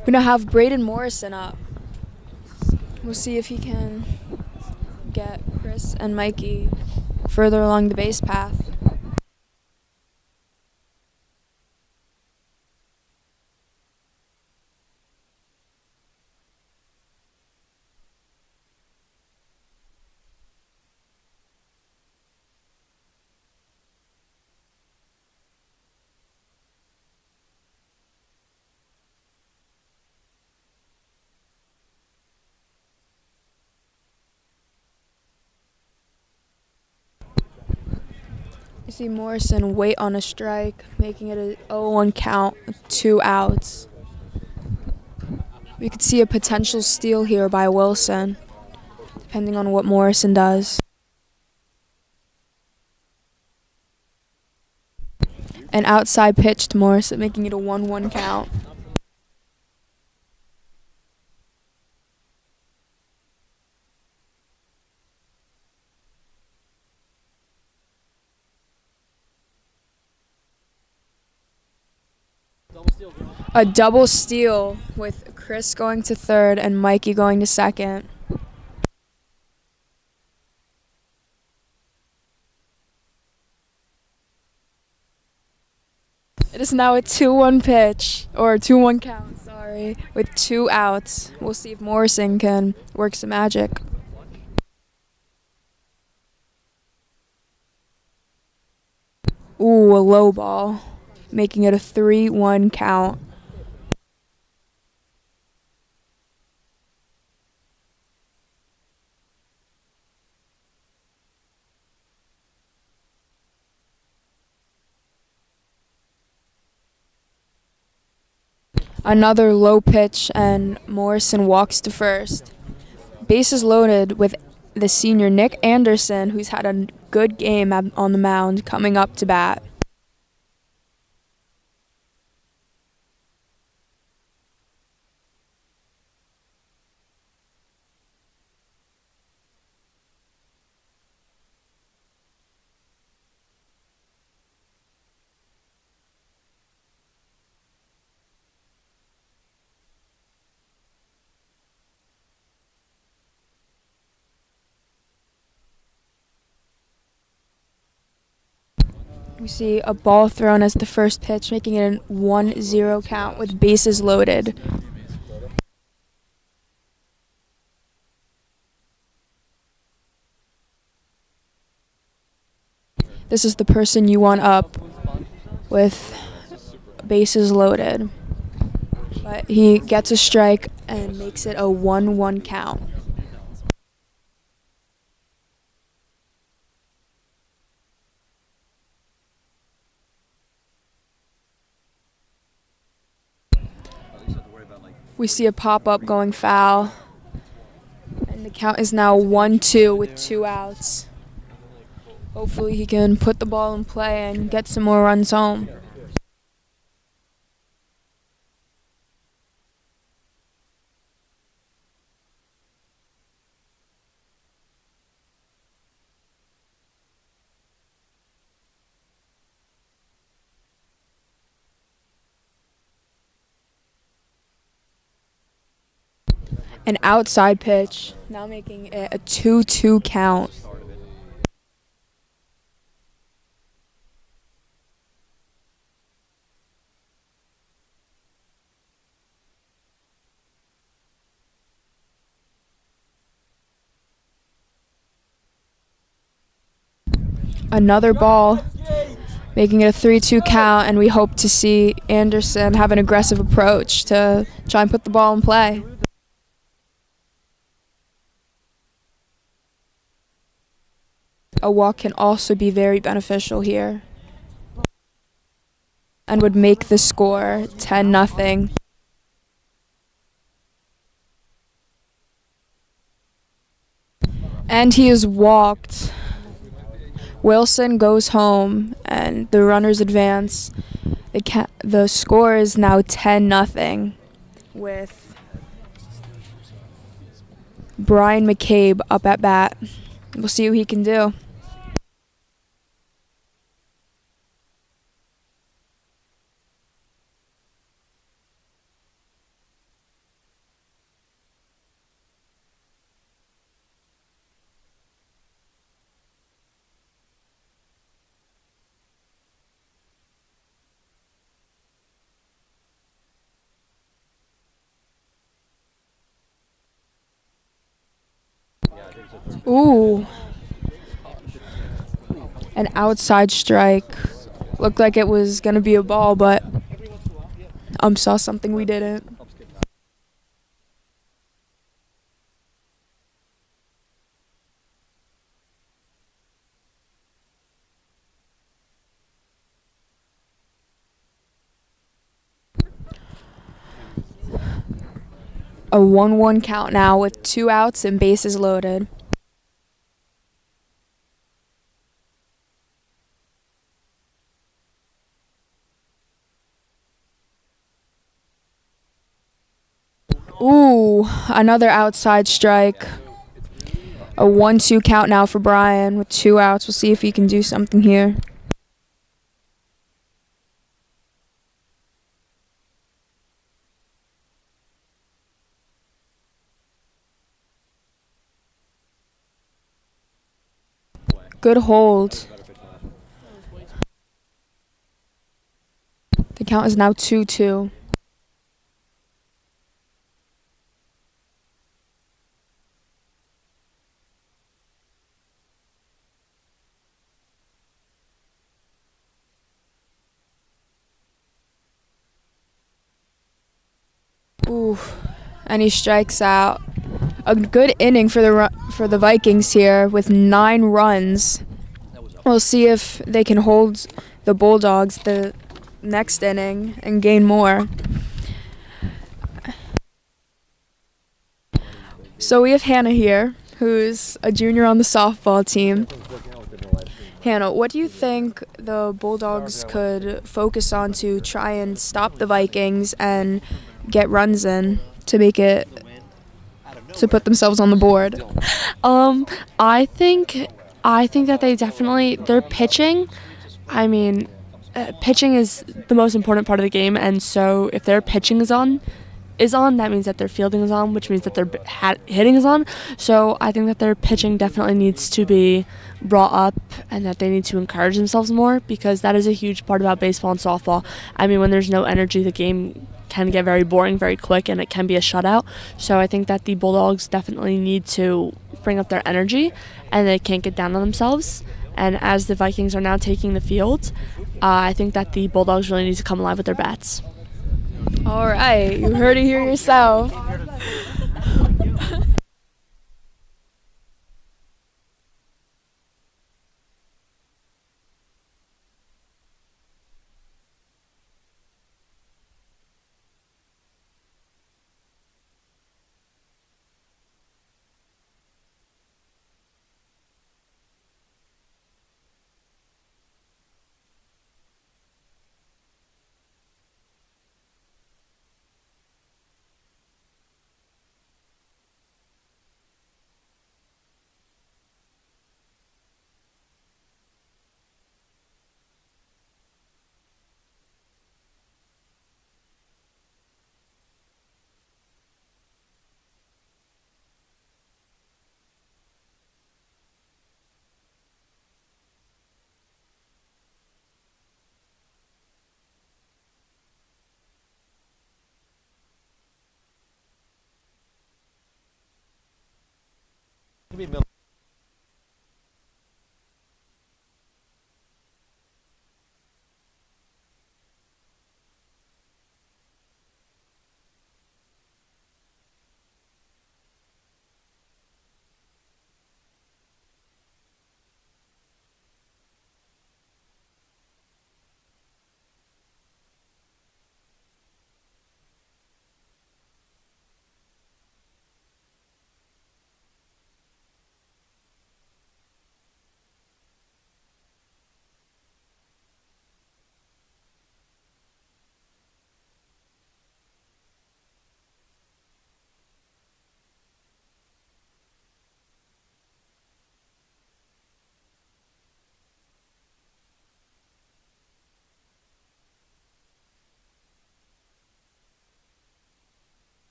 We're gonna have Braden Morrison up. We'll see if he can get Chris and Mikey further along the base path. You see Morrison wait on a strike, making it a 0-1 count with 2 outs. We could see a potential steal here by Wilson, depending on what Morrison does. An outside pitch to Morrison, making it a 1-1 count. A double steal with Chris going to third and Mikey going to second. It is now a 2-1 pitch, or 2-1 count, sorry, with 2 outs. We'll see if Morrison can work some magic. Ooh, a low ball, making it a 3-1 count. Another low pitch, and Morrison walks to first. Bases loaded with the senior Nick Anderson, who's had a good game on the mound, coming up to bat. We see a ball thrown as the first pitch, making it a 1-0 count with bases loaded. This is the person you want up with bases loaded. But he gets a strike and makes it a 1-1 count. We see a pop-up going foul, and the count is now 1-2 with 2 outs. Hopefully he can put the ball in play and get some more runs home. An outside pitch, now making it a 2-2 count. Another ball, making it a 3-2 count, and we hope to see Anderson have an aggressive approach to try and put the ball in play. A walk can also be very beneficial here. and would make the score 10-0. And he is walked. Wilson goes home, and the runners advance. The score is now 10-0, with Brian McCabe up at bat. We'll see what he can do. Ooh. An outside strike. Looked like it was going to be a ball, but saw something we didn't. A 1-1 count now with 2 outs and bases loaded. Ooh, another outside strike. A 1-2 count now for Brian with 2 outs. We'll see if he can do something here. Good hold. The count is now 2-2. Ooh, and he strikes out. A good inning for the Vikings here with 9 runs. We'll see if they can hold the Bulldogs the next inning and gain more. So we have Hannah here, who's a junior on the softball team. Hannah, what do you think the Bulldogs could focus on to try and stop the Vikings and get runs in to make it, to put themselves on the board? I think that they definitely, their pitching, I mean, pitching is the most important part of the game, and so if their pitching is on, that means that their fielding is on, which means that their hitting is on. So I think that their pitching definitely needs to be brought up and that they need to encourage themselves more, because that is a huge part about baseball and softball. I mean, when there's no energy, the game can get very boring very quick and it can be a shutout. So I think that the Bulldogs definitely need to bring up their energy and they can't get down on themselves. And as the Vikings are now taking the field, I think that the Bulldogs really need to come alive with their bats. All right, you heard it here yourself.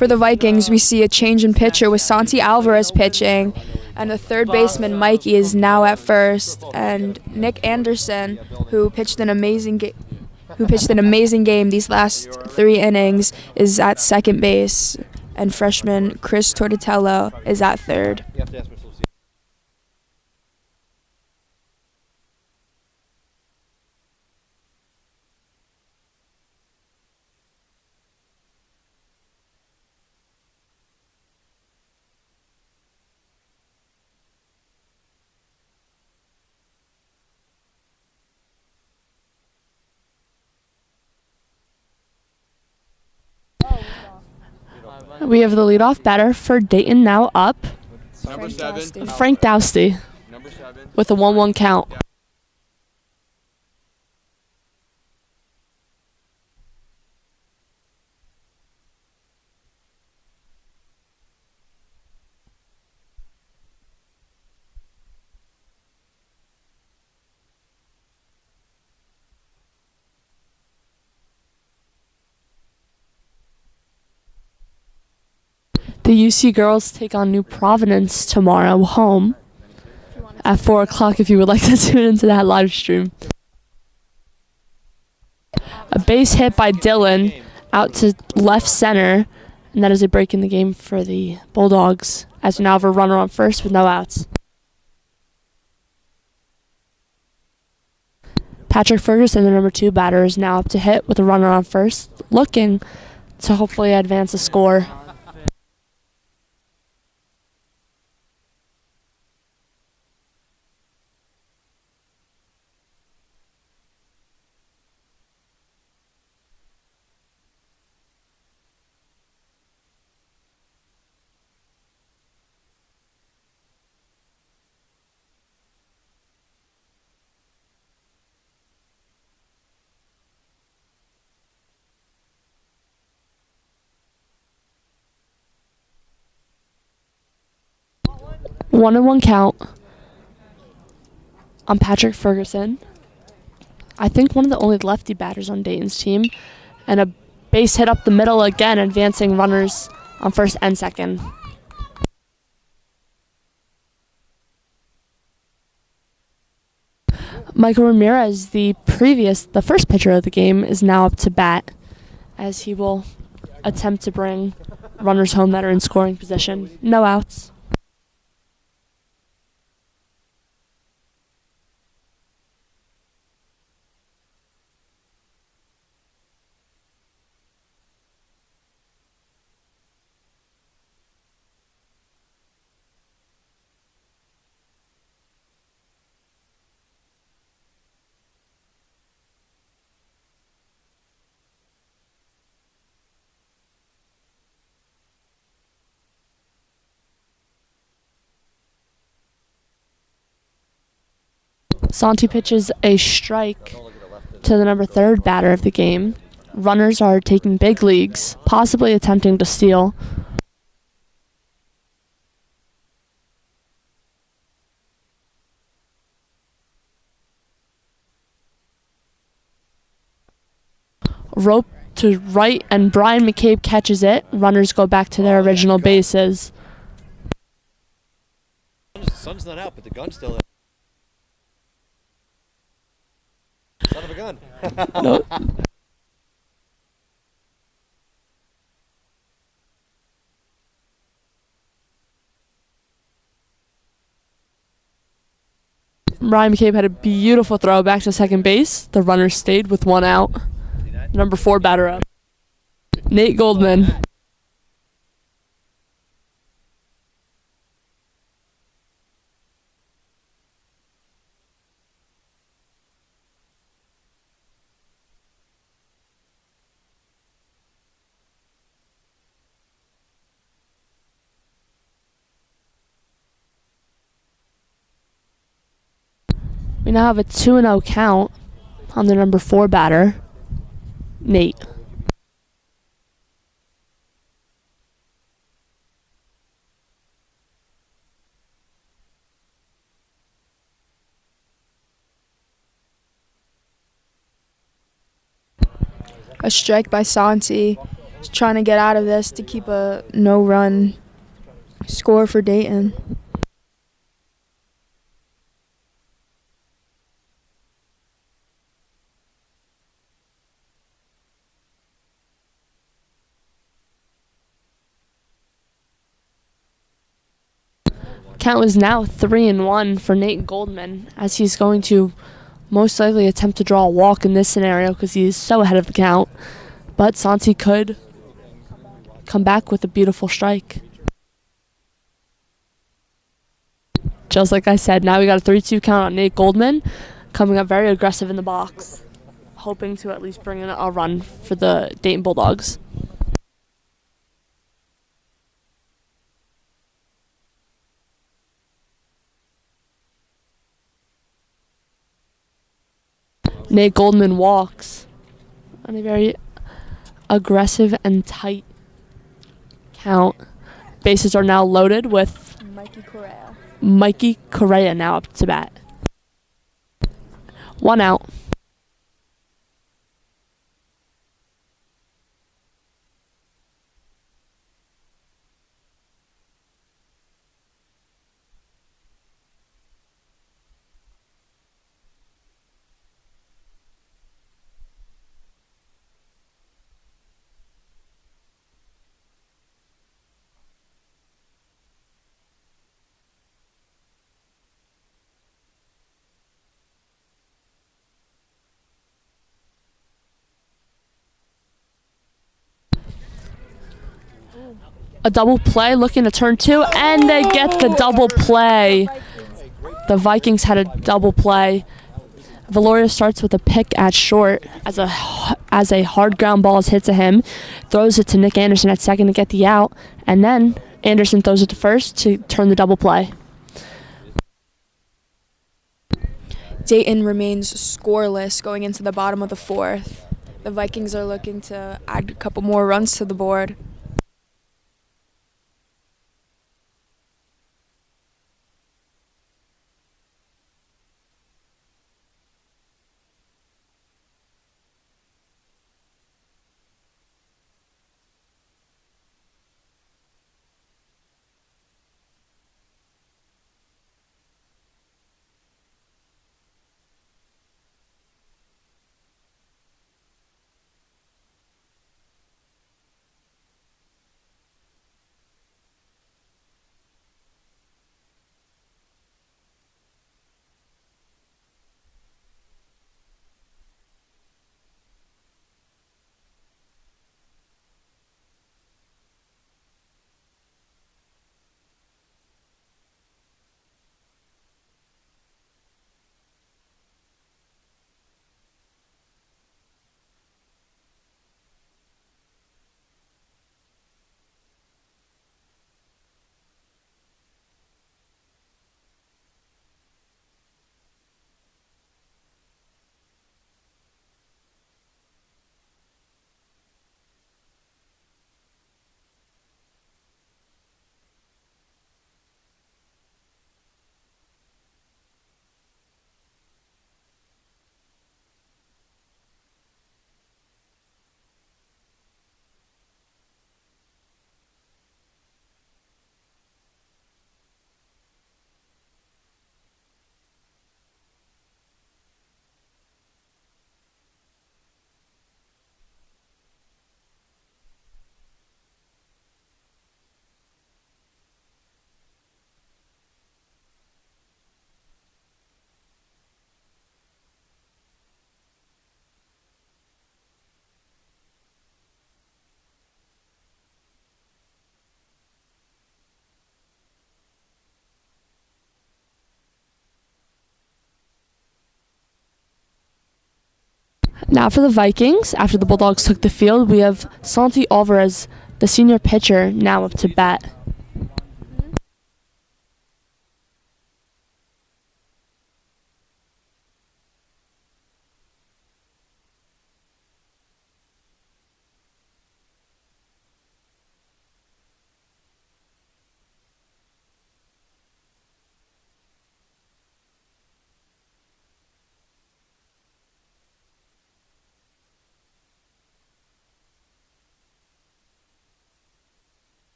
For the Vikings, we see a change in pitcher with Santi Alvarez pitching, and the third baseman Mikey is now at first, and Nick Anderson, who pitched an amazing game these last 3 innings, is at second base, and freshman Chris Tortatello is at third. We have the leadoff batter for Dayton now up, Number 7. Frank Dousty, Number 7. with a 1-1 count. The UC girls take on New Providence tomorrow home at 4 o'clock if you would like to tune into that live stream. A base hit by Dylan out to left center, and that is a break in the game for the Bulldogs, as we now have a runner on first with no outs. Patrick Ferguson, the number 2 batter, is now up to hit with a runner on first, looking to hopefully advance the score. One and one count on Patrick Ferguson. I think one of the only lefty batters on Dayton's team. And a base hit up the middle again, advancing runners on first and second. Michael Ramirez, the first pitcher of the game, is now up to bat, as he will attempt to bring runners home that are in scoring position. No outs. Santi pitches a strike to the number 3 batter of the game. Runners are taking big leagues, possibly attempting to steal. Rope to right, and Brian McCabe catches it. Runners go back to their original bases. The sun's not out, but the gun's still in. Son of a gun. No. Brian McCabe had a beautiful throw back to second base. The runner stayed with 1 out. Number 4 batter up, Nate Goldman. We now have a 2-0 count on the number 4 batter, Nate. A strike by Santi, trying to get out of this to keep a no-run score for Dayton. Count is now 3-1 for Nate Goldman, as he's going to most likely attempt to draw a walk in this scenario because he is so ahead of the count. But Santi could come back with a beautiful strike. Just like I said, now we got a 3-2 count on Nate Goldman, coming up very aggressive in the box, hoping to at least bring in a run for the Dayton Bulldogs. Nate Goldman walks on a very aggressive and tight count. Bases are now loaded with Mikey Correa now up to bat. 1 out. A double play looking to turn 2, and they get the double play. The Vikings had a double play. Valoria starts with a pick at short as a hard ground ball is hit to him, throws it to Nick Anderson at second to get the out, and then Anderson throws it to first to turn the double play. Dayton remains scoreless going into the bottom of the 4th. The Vikings are looking to add a couple more runs to the board. Now for the Vikings, after the Bulldogs took the field, we have Santi Alvarez, the senior pitcher, now up to bat.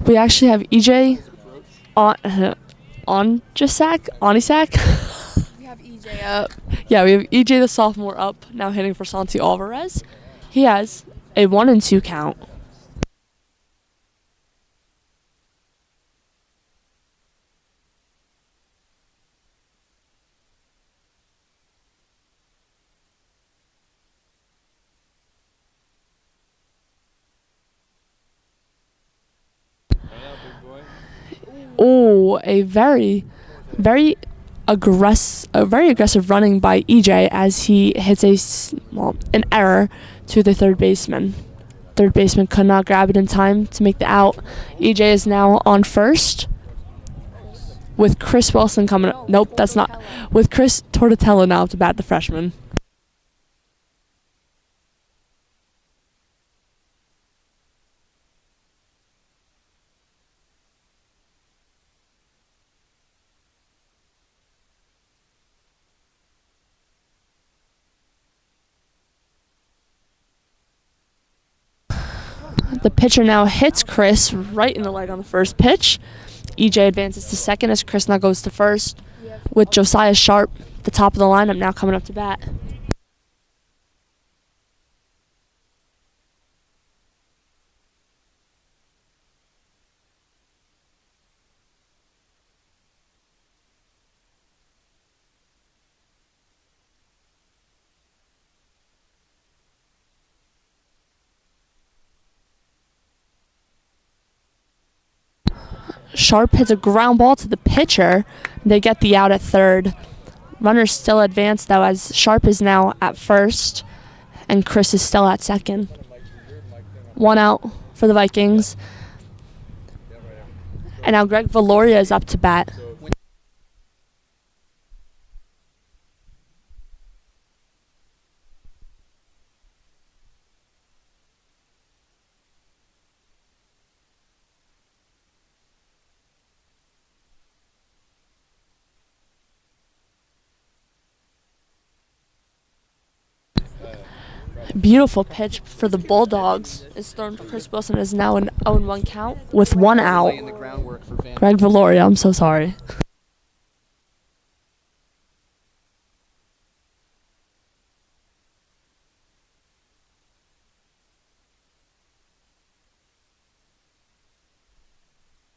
We actually have EJ Onisak. We have EJ up. Yeah, we have EJ the sophomore up now hitting for Santi Alvarez. He has a 1-2 count. Oh, a very aggressive running by EJ as he hits an error to the third baseman. Third baseman could not grab it in time to make the out. EJ is now on first with Chris Wilson coming up. Nope, that's not. With Chris Tortotella now to bat, the freshman. The pitcher now hits Chris right in the leg on the first pitch. EJ advances to second as Chris now goes to first with Josiah Sharp, the top of the lineup, now coming up to bat. Sharp hits a ground ball to the pitcher. They get the out at third. Runners still advance, though, as Sharp is now at first and Chris is still at second. 1 out for the Vikings. And now Greg Valoria is up to bat. Beautiful pitch for the Bulldogs is thrown to Chris Wilson. Is now an 0-1 count with 1 out. Greg Valoria, I'm so sorry.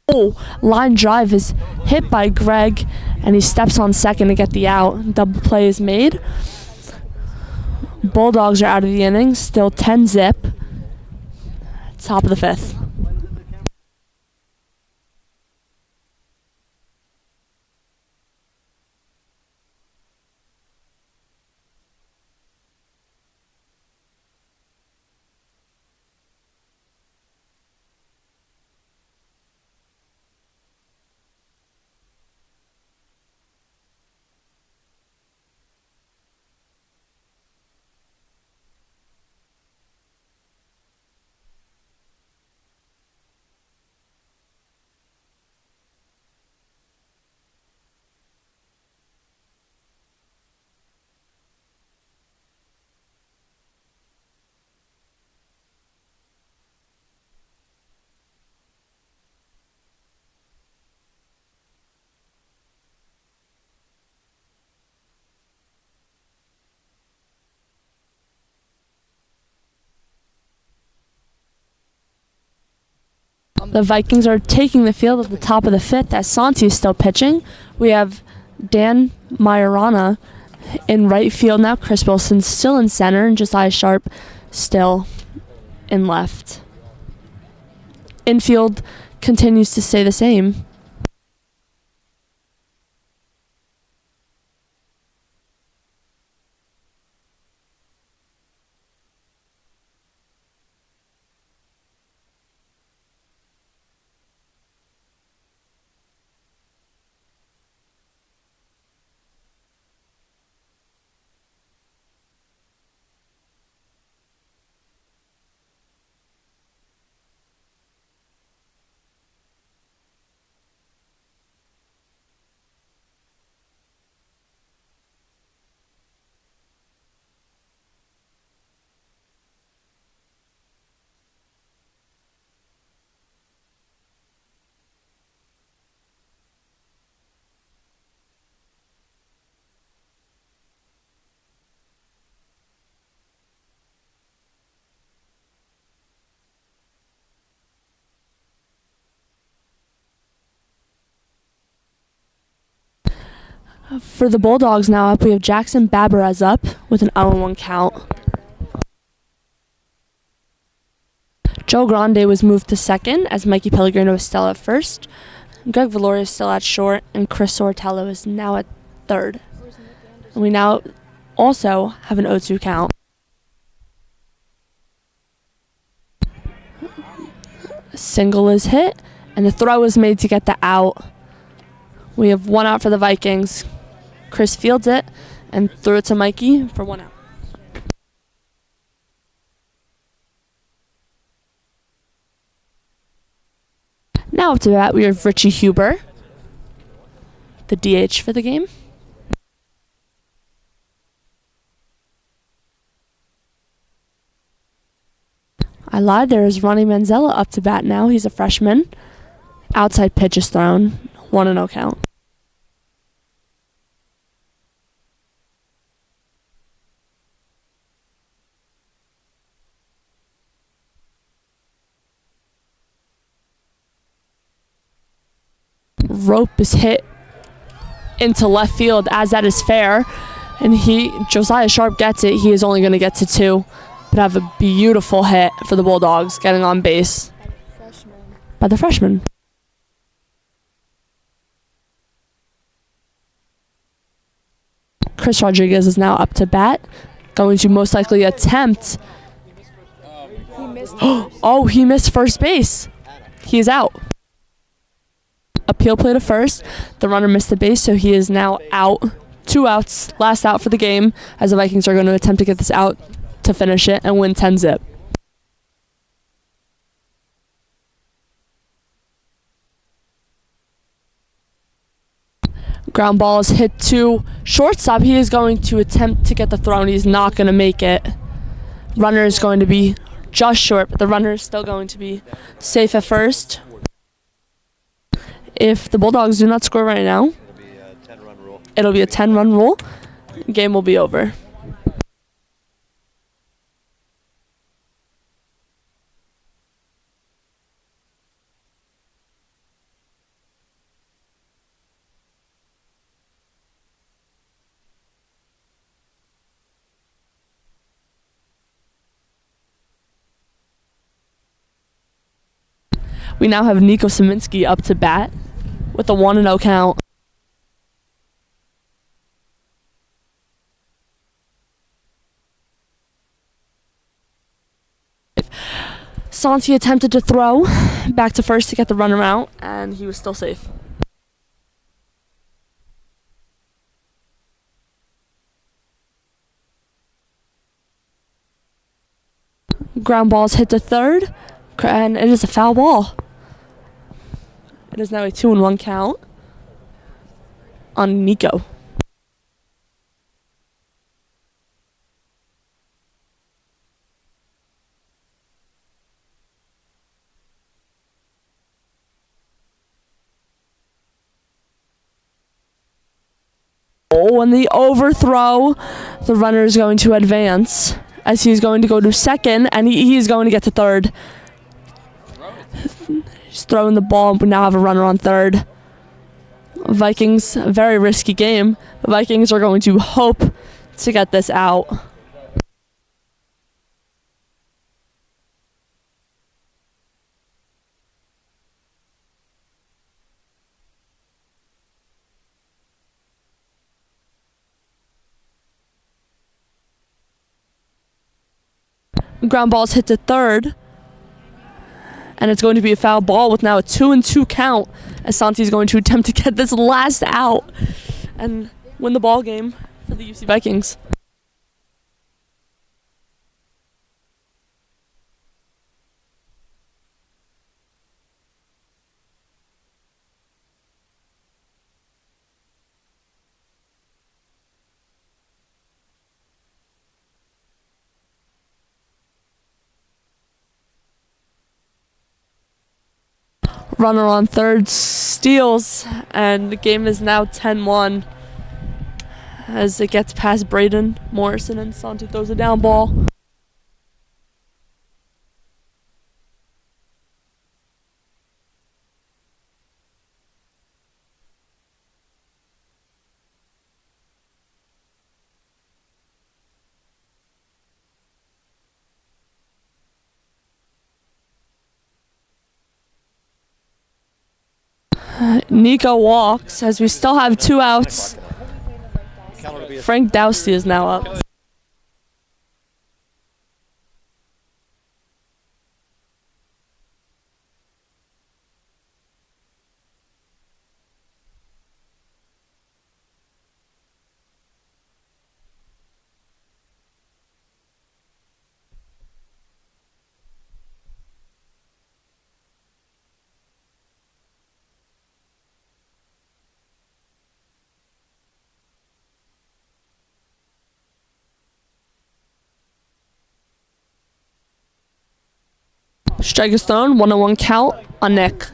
Oh, line drive is hit by Greg, and he steps on second to get the out. Double play is made. Bulldogs are out of the inning, still 10-zip. Top of the fifth. The Vikings are taking the field at the top of the fifth as Santi is still pitching. We have Dan Majorana in right field now. Chris Wilson still in center, and Josiah Sharp still in left. Infield continues to stay the same. For the Bulldogs now up, we have Jackson Babarez up with an 0-1 count. Joe Grande was moved to second as Mikey Pellegrino is still at first. Greg Valori is still at short, and Chris Sortello is now at third. And we now also have an 0-2 count. A single is hit, and the throw is made to get the out. We have one out for the Vikings. Chris fields it and threw it to Mikey for one out. Now up to bat, we have Richie Huber, the DH for the game. I lied, there is Ronnie Manzella up to bat now. He's a freshman. Outside pitch is thrown, 1-0 count. Rope is hit into left field, as that is fair, and Josiah Sharp gets it. He is only going to get to 2, but have a beautiful hit for the Bulldogs, getting on base by the freshman. Chris Rodriguez is now up to bat, going to most likely attempt. He missed Oh, he missed first base. He is out. Appeal play to first. The runner missed the base, so he is now out. 2 outs, last out for the game, as the Vikings are going to attempt to get this out to finish it and win 10-zip. Ground ball is hit to shortstop. He is going to attempt to get the throw, and he's not going to make it. Runner is going to be just short, but the runner is still going to be safe at first. If the Bulldogs do not score right now, it'll be a 10-run rule. Game will be over. We now have Nico Szyminski up to bat with a 1-0 count. Santi attempted to throw back to first to get the runner out, and he was still safe. Ground ball's hit to third, and it is a foul ball. It is now a 2-1 count on Nico. Oh, and the overthrow. The runner is going to advance as he's going to go to second, and he's going to get to third. He's throwing the ball, and we now have a runner on third. Vikings, a very risky game. The Vikings are going to hope to get this out. Ground ball's hit to third, and it's going to be a foul ball with now a 2-2 count, as Santi is going to attempt to get this last out and win the ball game for the UC Vikings. Runner on third steals, and the game is now 10-1 as it gets past Braden Morrison, and Santi throws a down ball. Nico walks as we still have 2 outs. Frank Dowsty is now up. Strike is thrown, 1-1 count on Nick.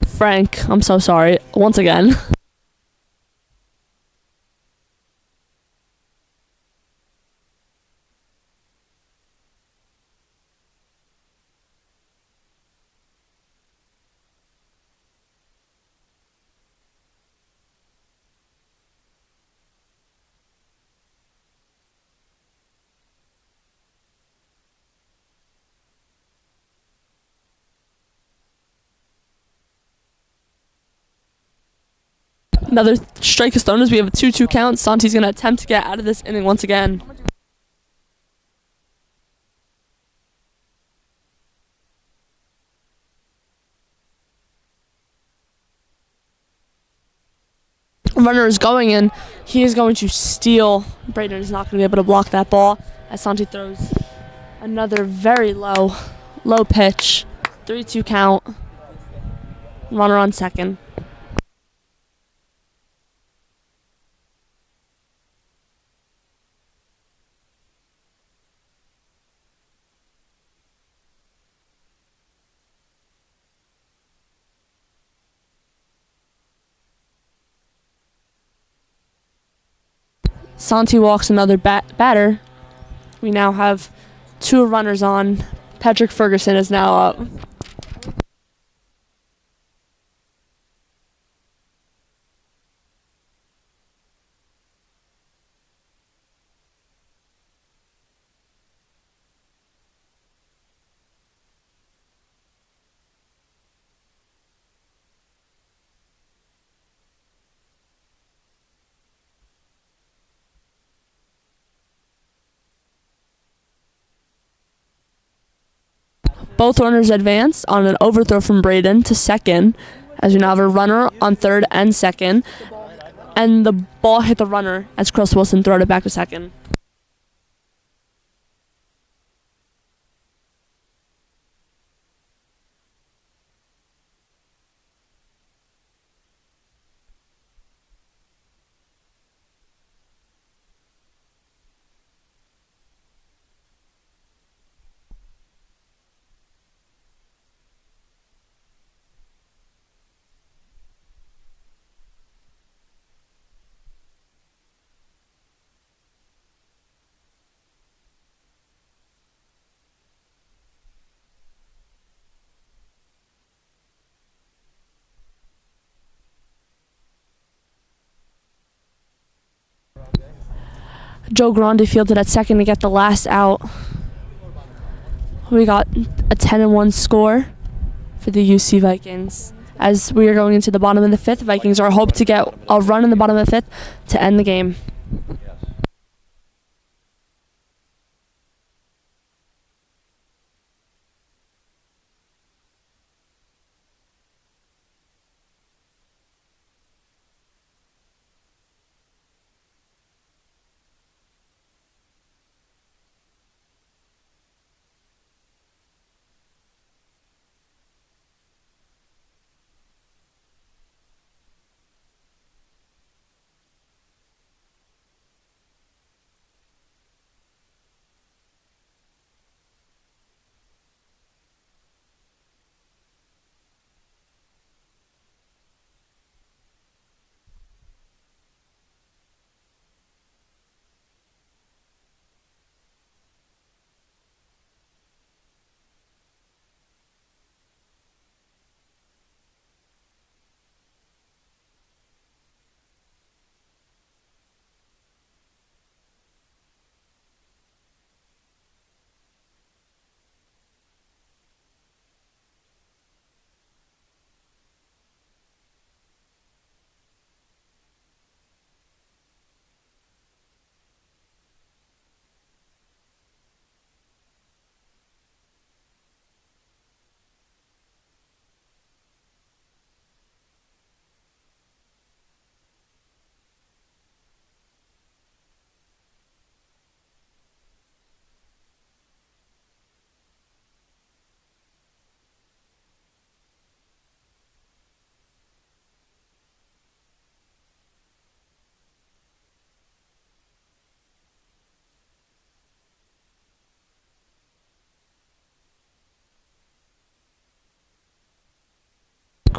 Frank, I'm so sorry. Once again. Another strike is thrown as we have a 2-2 count. Santi's going to attempt to get out of this inning once again. Runner is going in. He is going to steal. Braden is not going to be able to block that ball as Santi throws another very low pitch. 3-2 count. Runner on second. Santi walks another batter. We now have 2 runners on. Patrick Ferguson is now up. Both runners advance on an overthrow from Braden to second, as we now have a runner on third and second. And the ball hit the runner as Chris Wilson throwed it back to second. Joe Grande fielded at second to get the last out. We got a 10-1 score for the UC Vikings. As we are going into the bottom of the 5th, Vikings are hoping to get a run in the bottom of the 5th to end the game.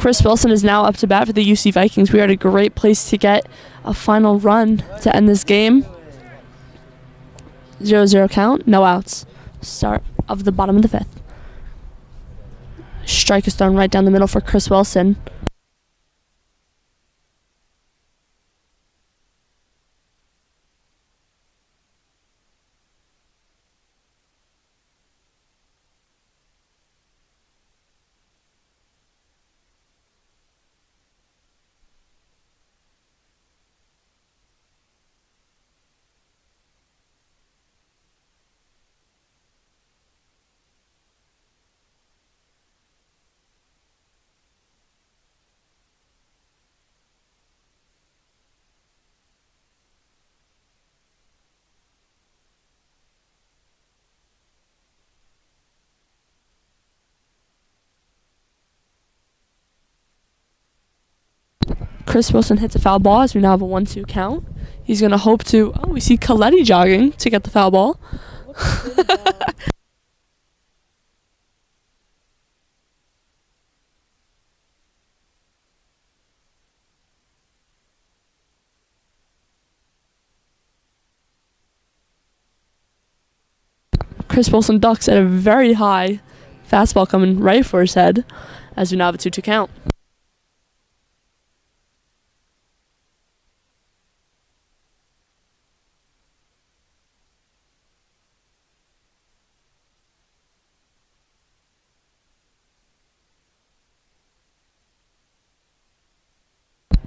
Chris Wilson is now up to bat for the UC Vikings. We are at a great place to get a final run to end this game. 0-0 count, no outs. Start of the bottom of the fifth. Strike is thrown right down the middle for Chris Wilson. Chris Wilson hits a foul ball as we now have a 1-2 count. He's going to hope to... Oh, we see Coletti jogging to get the foul ball. Chris Wilson ducks at a very high fastball coming right for his head as we now have a 2-2 count.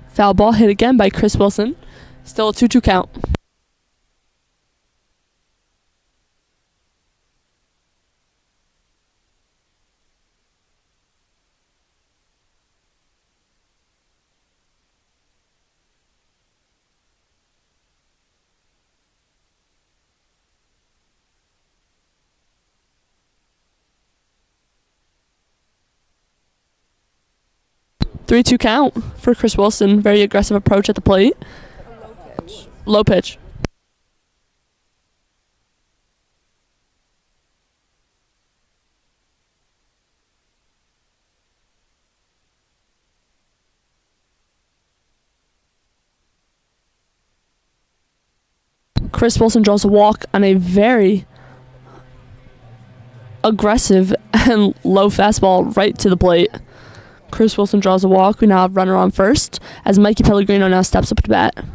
Foul ball hit again by Chris Wilson. Still a 2-2 count. Three-two count for Chris Wilson. Very aggressive approach at the plate. Low pitch. Chris Wilson draws a walk on a very aggressive and low fastball right to the plate. Chris Wilson draws a walk. We now have runner on first as Mikey Pellegrino now steps up to bat.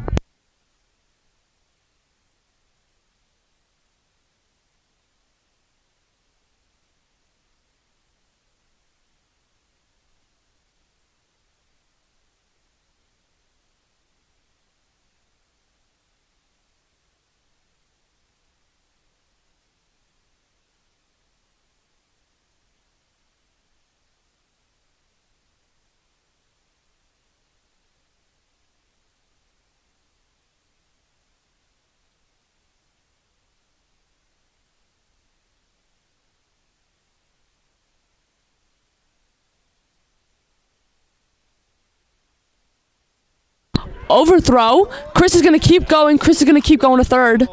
Overthrow. Chris is going to keep going. Chris is going to keep going to third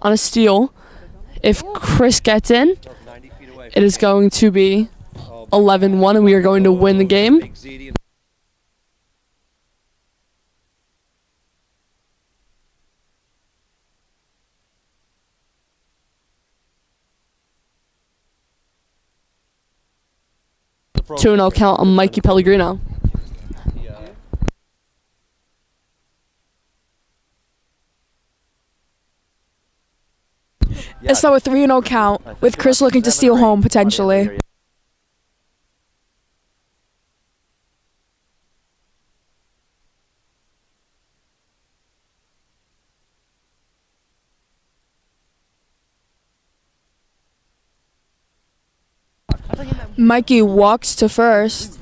on a steal. If Chris gets in, it is going to be 11-1, and we are going to win the game. Two and 0 count on Mikey Pellegrino. It's now a 3-0 count, with Chris looking to steal home potentially. Mikey walks to first.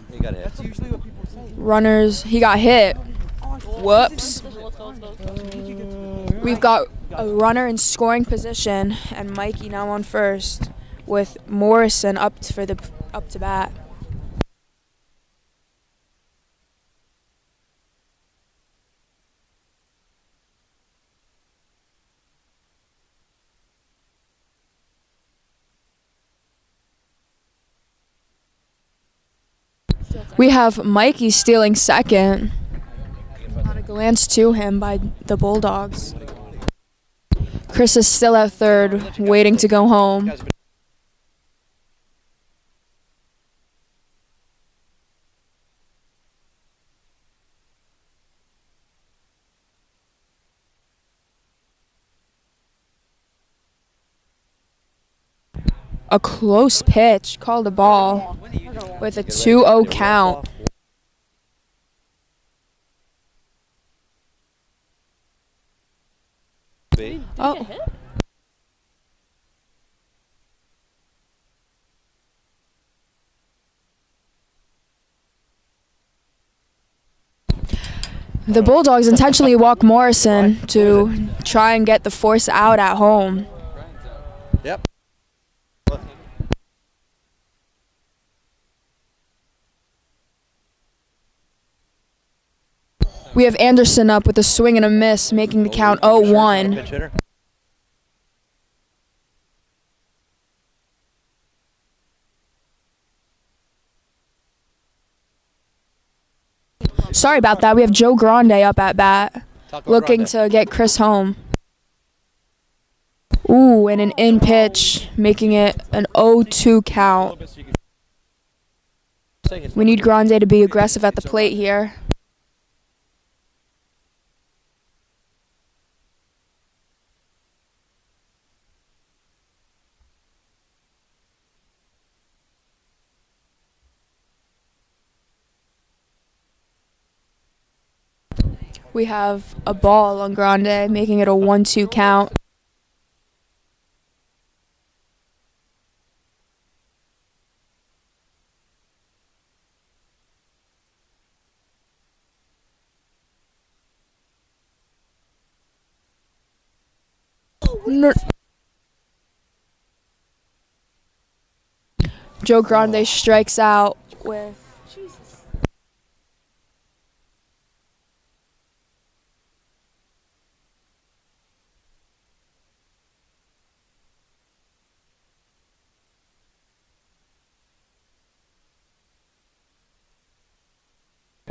Runners, he got hit. Whoops. We've got a runner in scoring position, and Mikey now on first, with Morrison up to bat. We have Mikey stealing second. Not a glance to him by the Bulldogs. Chris is still at third, waiting to go home. A close pitch, called a ball, with a 2-0 count. Oh. The Bulldogs intentionally walk Morrison to try and get the force out at home. Yep. We have Anderson up with a swing and a miss, making the count 0-1. Pinch hitter. Sorry about that. We have Joe Grande up at bat, looking to get Chris home. Ooh, and an in pitch, making it an 0-2 count. We need Grande to be aggressive at the plate here. We have a ball on Grande, making it a 1-2 count. Joe Grande strikes out with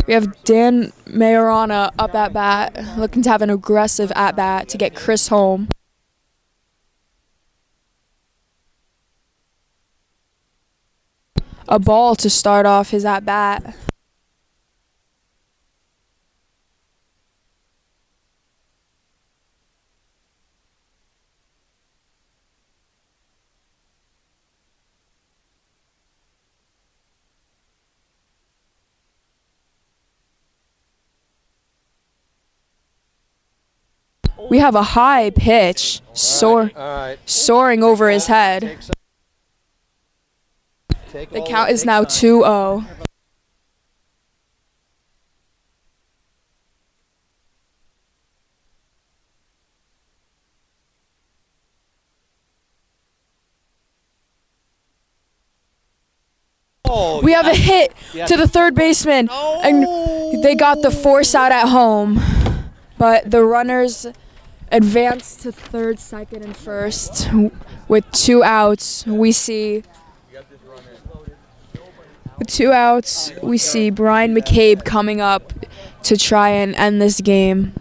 We have Dan Majorana up at bat, looking to have an aggressive at bat to get Chris home. A ball to start off his at bat. We have a high pitch soaring over his head. The count is now 2-0. We have a hit to the third baseman, and they got the force out at home. But the runners advance to third, second, and first with 2 outs. We see Brian McCabe coming up to try and end this game.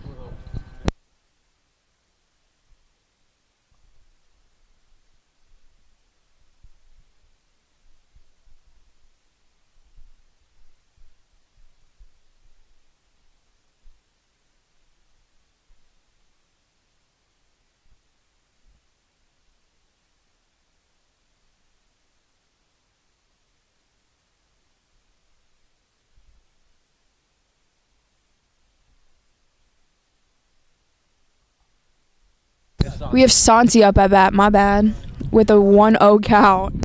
We have Santi up at bat, my bad, with a 1-0 count.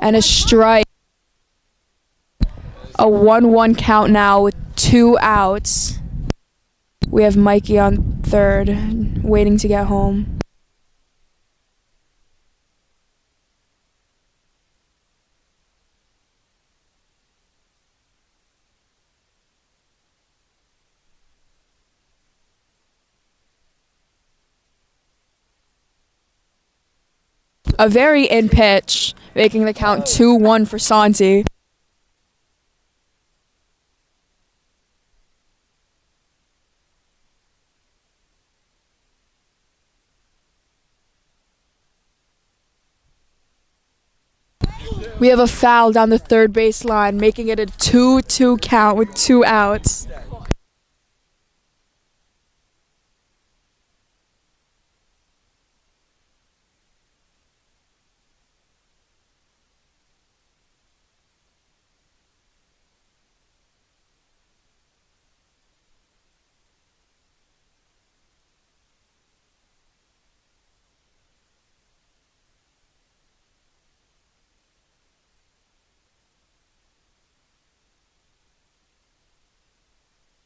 And a strike. A 1-1 count now with 2 outs. We have Mikey on third, waiting to get home. A very in pitch, making the count 2-1 for Santi. We have a foul down the third baseline, making it a 2-2 count with 2 outs.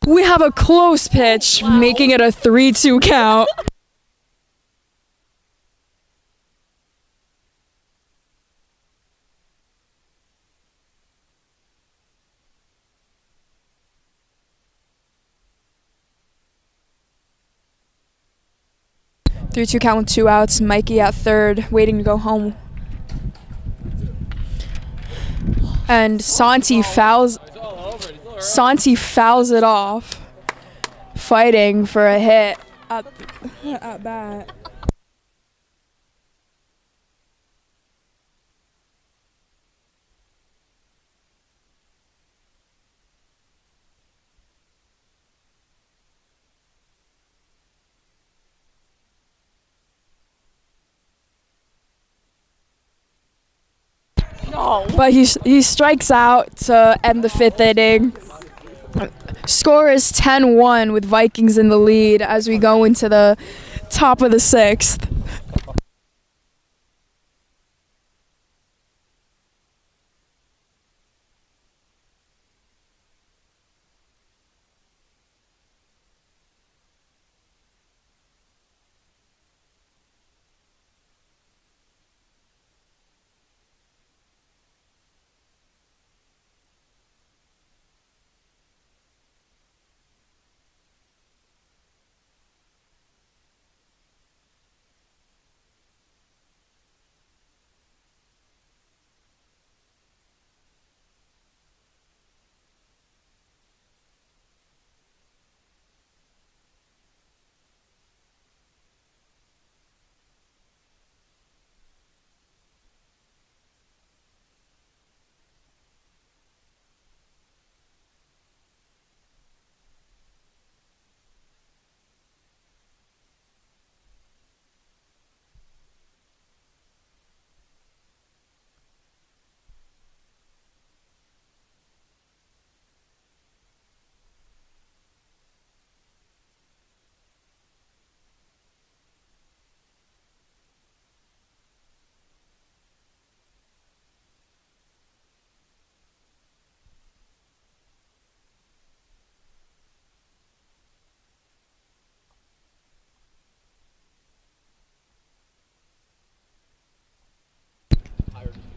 We have a close pitch, making it a 3-2 count. Three-two count with 2 outs. Mikey at third, waiting to go home. And Santi fouls it off, fighting for a hit at bat. But he strikes out to end the 5th inning. Score is 10-1 with Vikings in the lead as we go into the top of the 6th.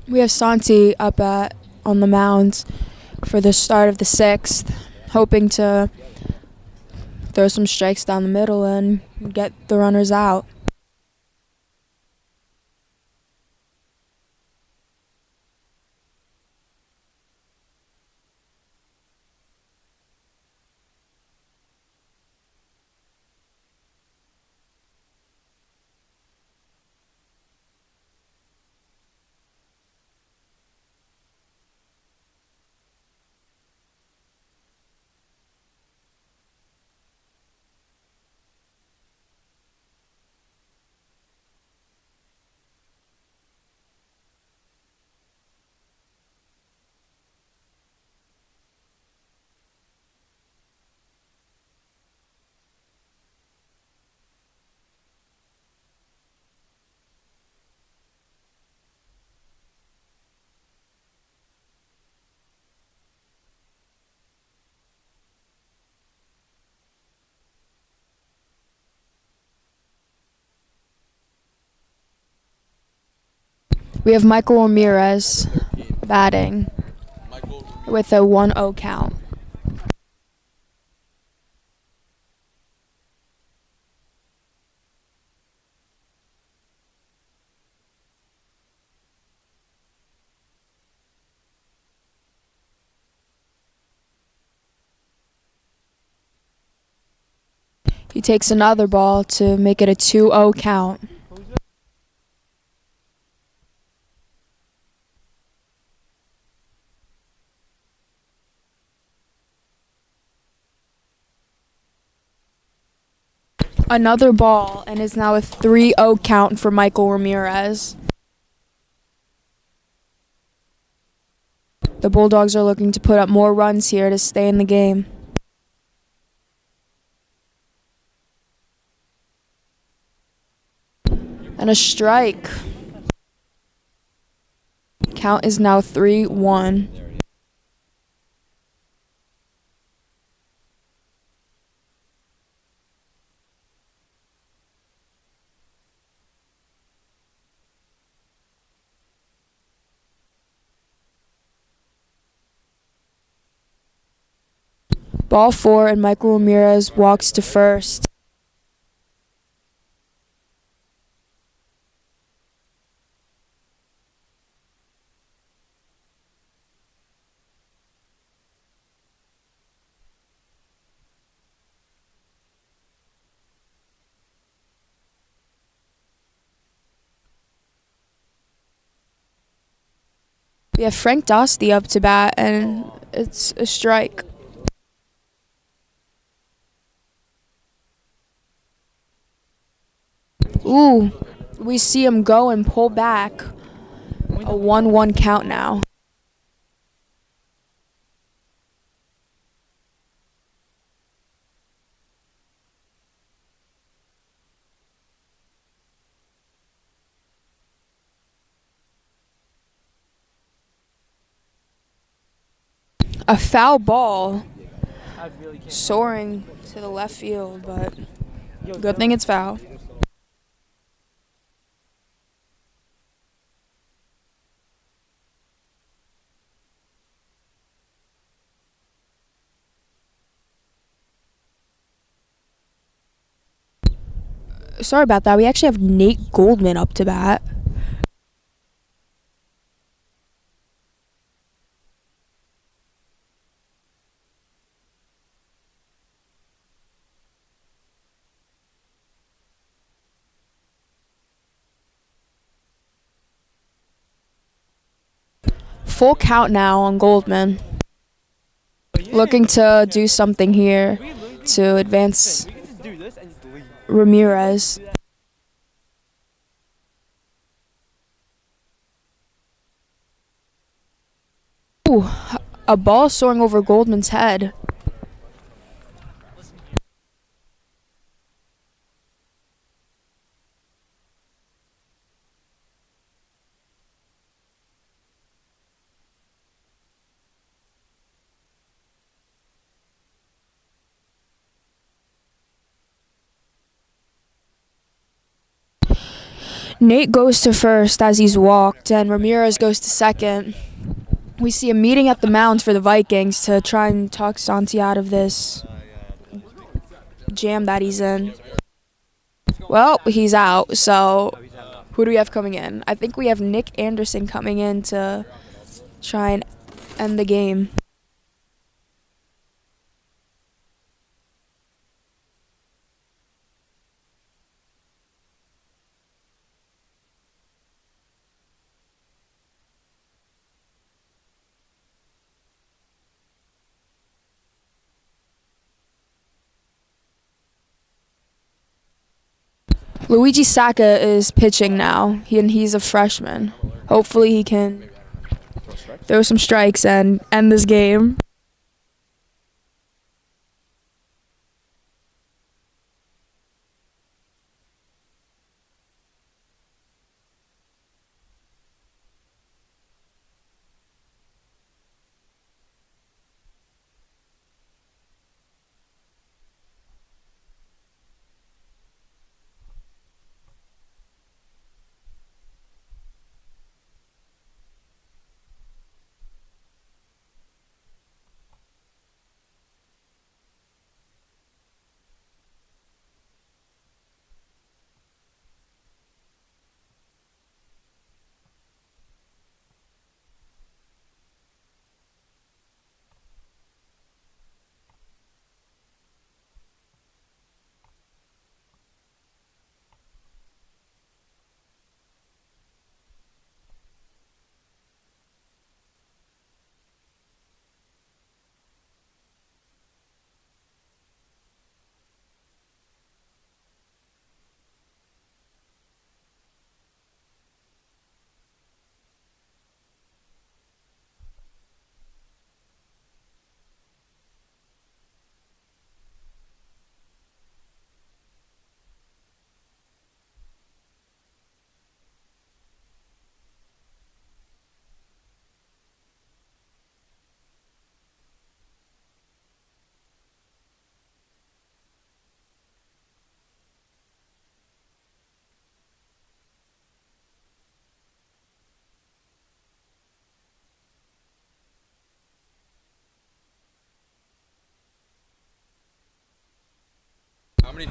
We have Santi up on the mound for the start of the 6th, hoping to throw some strikes down the middle and get the runners out. We have Michael Ramirez batting with a 1-0 count. He takes another ball to make it a 2-0 count. Another ball, and it's now a 3-0 count for Michael Ramirez. The Bulldogs are looking to put up more runs here to stay in the game. And a strike. Count is now 3-1. Ball 4, and Michael Ramirez walks to first. We have Frank Dostie up to bat, and it's a strike. Ooh, we see him go and pull back. A 1-1 count now. A foul ball soaring to the left field, but good thing it's foul. Sorry about that. We actually have Nate Goldman up to bat. Full count now on Goldman. Looking to do something here to advance Ramirez. Ooh, a ball soaring over Goldman's head. Nate goes to first as he's walked, and Ramirez goes to second. We see a meeting at the mound for the Vikings to try and talk Santi out of this jam that he's in. Well, he's out, so who do we have coming in? I think we have Nick Anderson coming in to try and end the game. Luigi Sacca is pitching now, he's a freshman. Hopefully he can throw some strikes and end this game.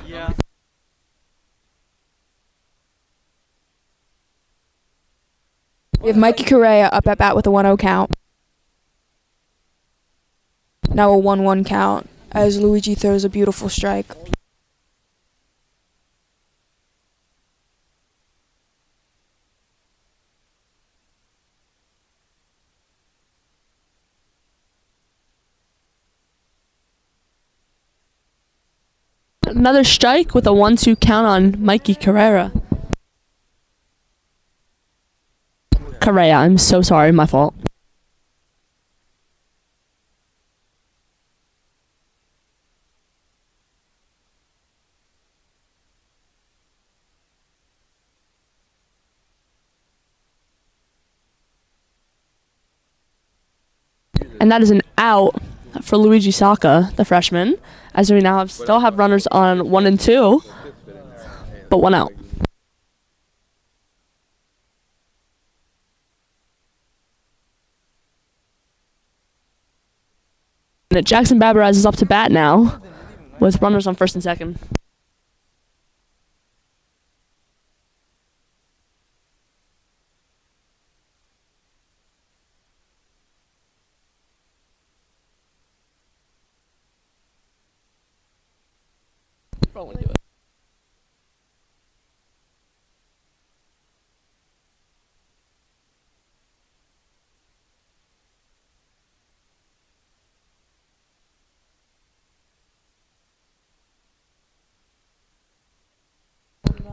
Yeah. We have Mikey Correa up at bat with a 1-0 count. Now a 1-1 count as Luigi throws a beautiful strike. Another strike with a 1-2 count on Mikey Carrera. Correa, I'm so sorry, my fault. And that is an out for Luigi Sacca, the freshman, as we now still have runners on 1 and 2, but 1 out. And Jackson Babaraz is up to bat now with runners on 1st and 2nd.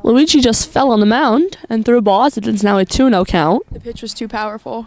Luigi just fell on the mound and threw a ball as it is now a 2-0 count. The pitch was too powerful.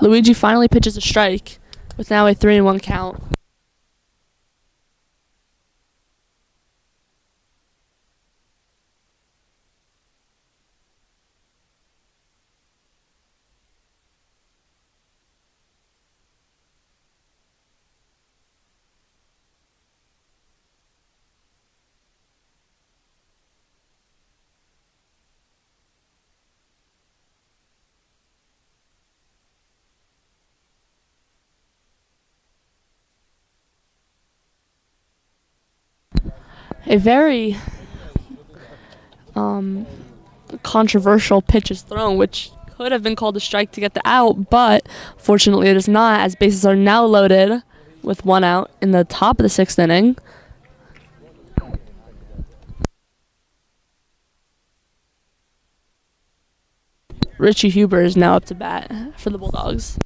Luigi finally pitches a strike with now a 3-1 count. A very controversial pitch is thrown, which could have been called a strike to get the out, but fortunately it is not, as bases are now loaded with 1 out in the top of the 6th inning. Richie Huber is now up to bat for the Bulldogs.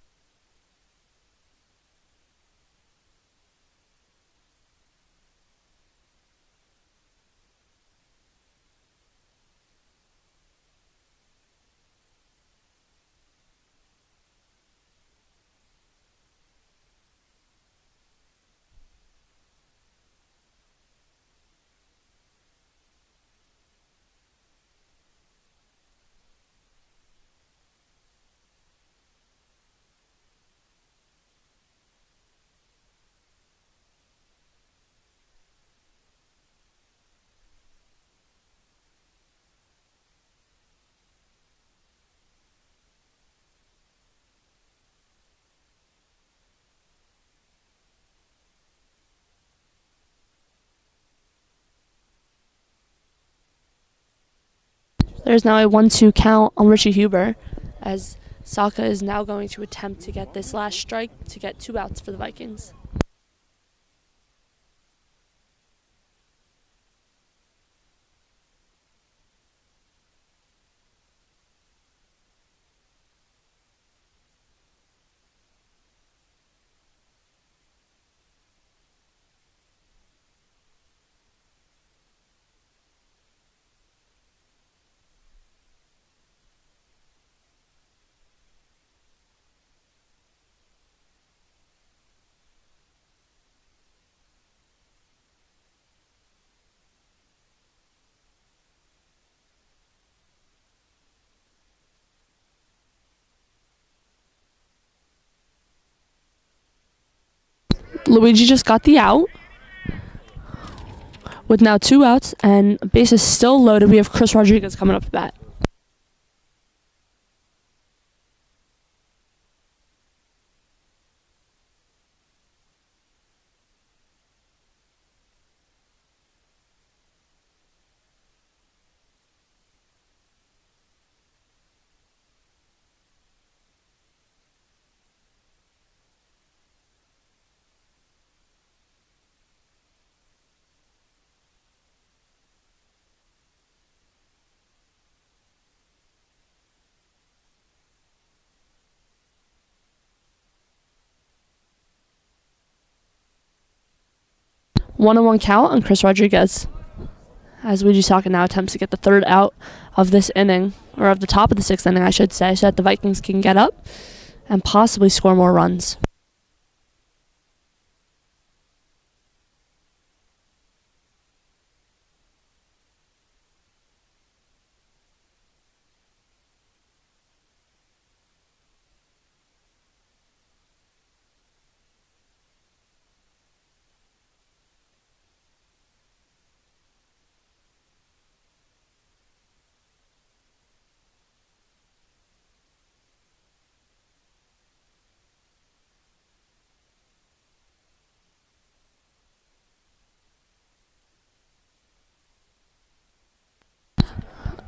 There's now a 1-2 count on Richie Huber, as Sacca is now going to attempt to get this last strike to get 2 outs for the Vikings. Luigi just got the out. With now 2 outs and bases still loaded, we have Chris Rodriguez coming up to bat. One on one count on Chris Rodriguez. As Luigi Saka now attempts to get the 3rd out of this inning, or of the top of the 6th inning, I should say, so that the Vikings can get up and possibly score more runs.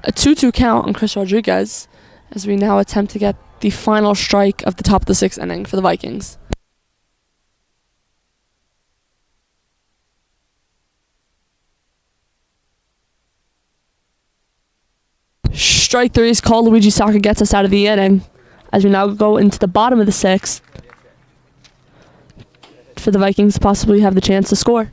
A 2-2 count on Chris Rodriguez as we now attempt to get the final strike of the top of the 6th inning for the Vikings. Strike 3 is called. Luigi Saka gets us out of the inning as we now go into the bottom of the 6th for the Vikings to possibly have the chance to score.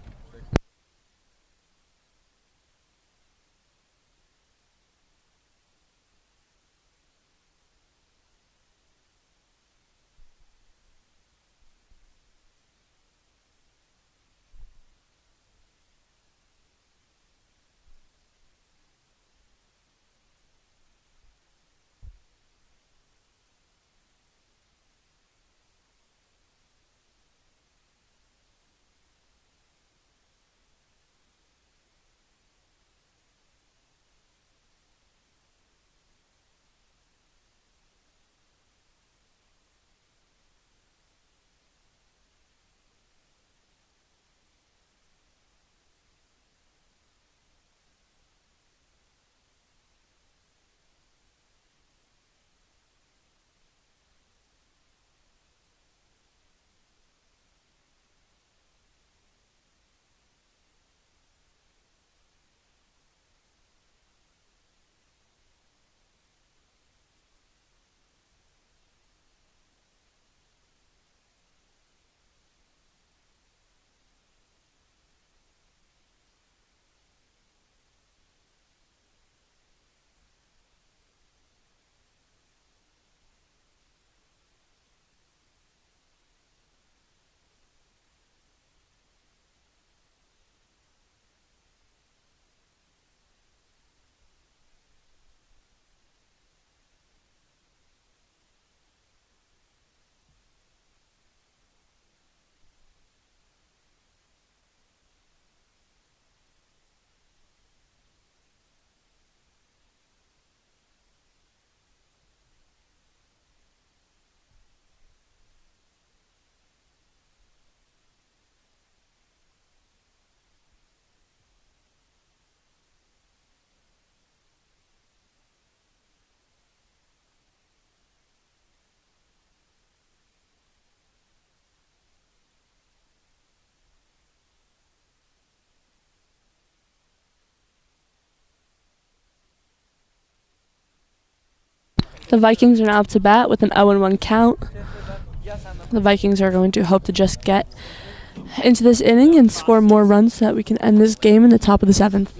The Vikings are now up to bat with an 0-1 count. The Vikings are going to hope to just get into this inning and score more runs so that we can end this game in the top of the 7th.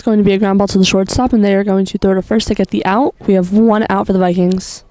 going to be a ground ball to the shortstop, and they are going to throw to first to get the out. We have 1 out for the Vikings.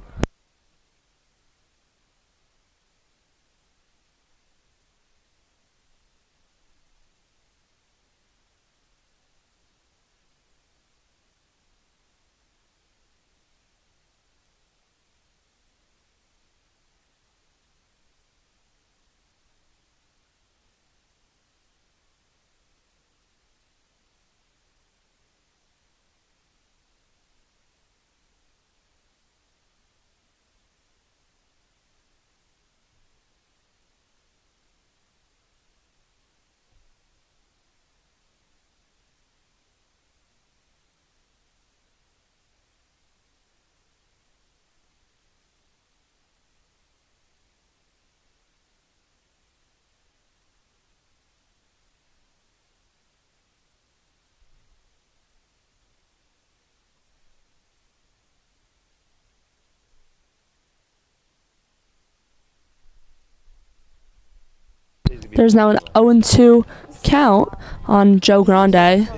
There's now an 0-2 count on Joe Grande.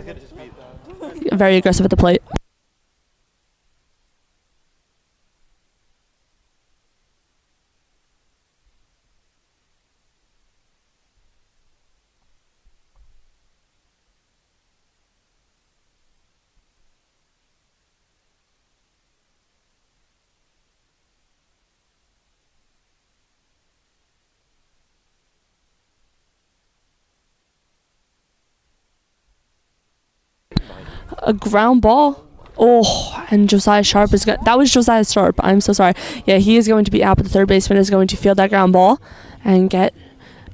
Very aggressive at the plate. A ground ball. Oh, and Josiah Sharp is going. That was Josiah Sharp. I'm so sorry. Yeah, he is going to be out, but the third baseman is going to field that ground ball and get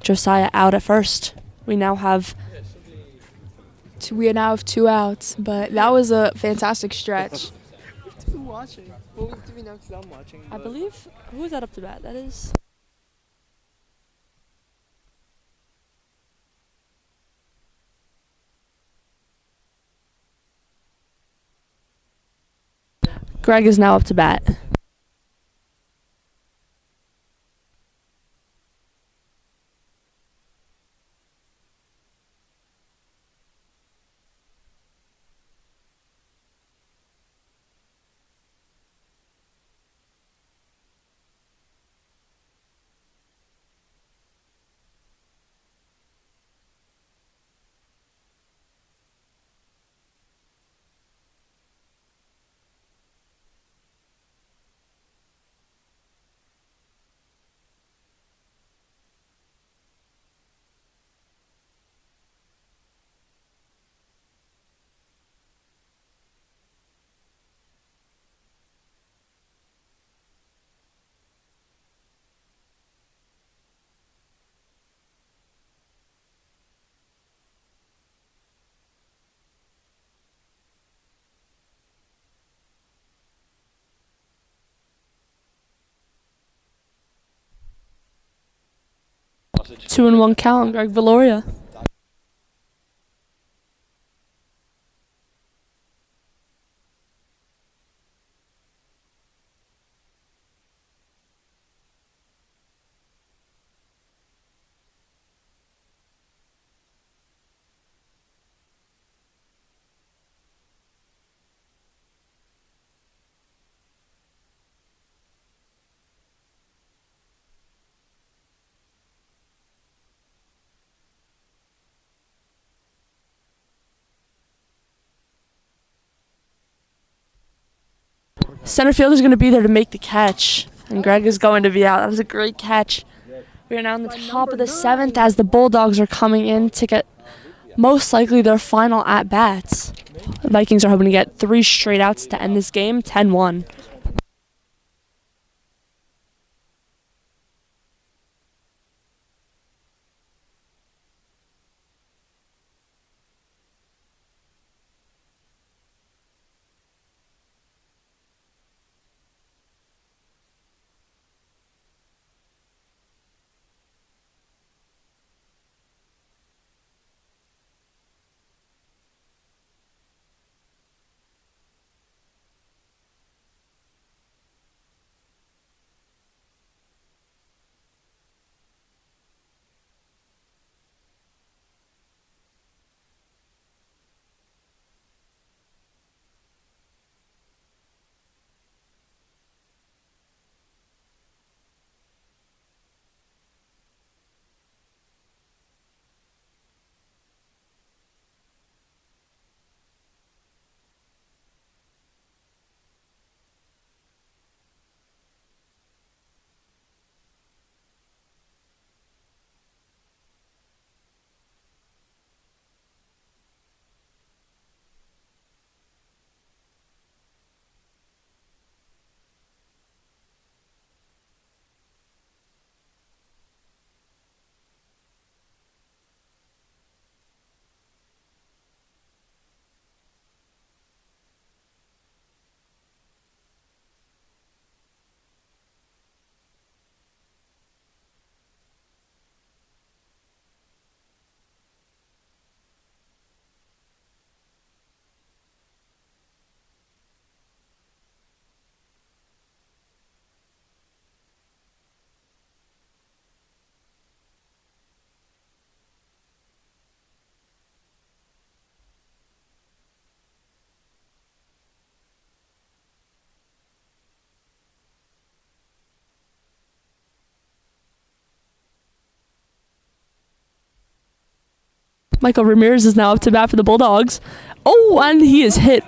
Josiah out at first. We now have 2 outs, but that was a fantastic stretch. I believe, who is that up to bat? That is Greg is now up to bat. Sausage. 2-1 count on Greg Valoria. Center field is going to be there to make the catch, and Greg is going to be out. That was a great catch. We are now in the top of the 7th as the Bulldogs are coming in to get most likely their final at-bats. The Vikings are hoping to get 3 straight outs to end this game, 10-1. Michael Ramirez is now up to bat for the Bulldogs. Oh, and he is hit.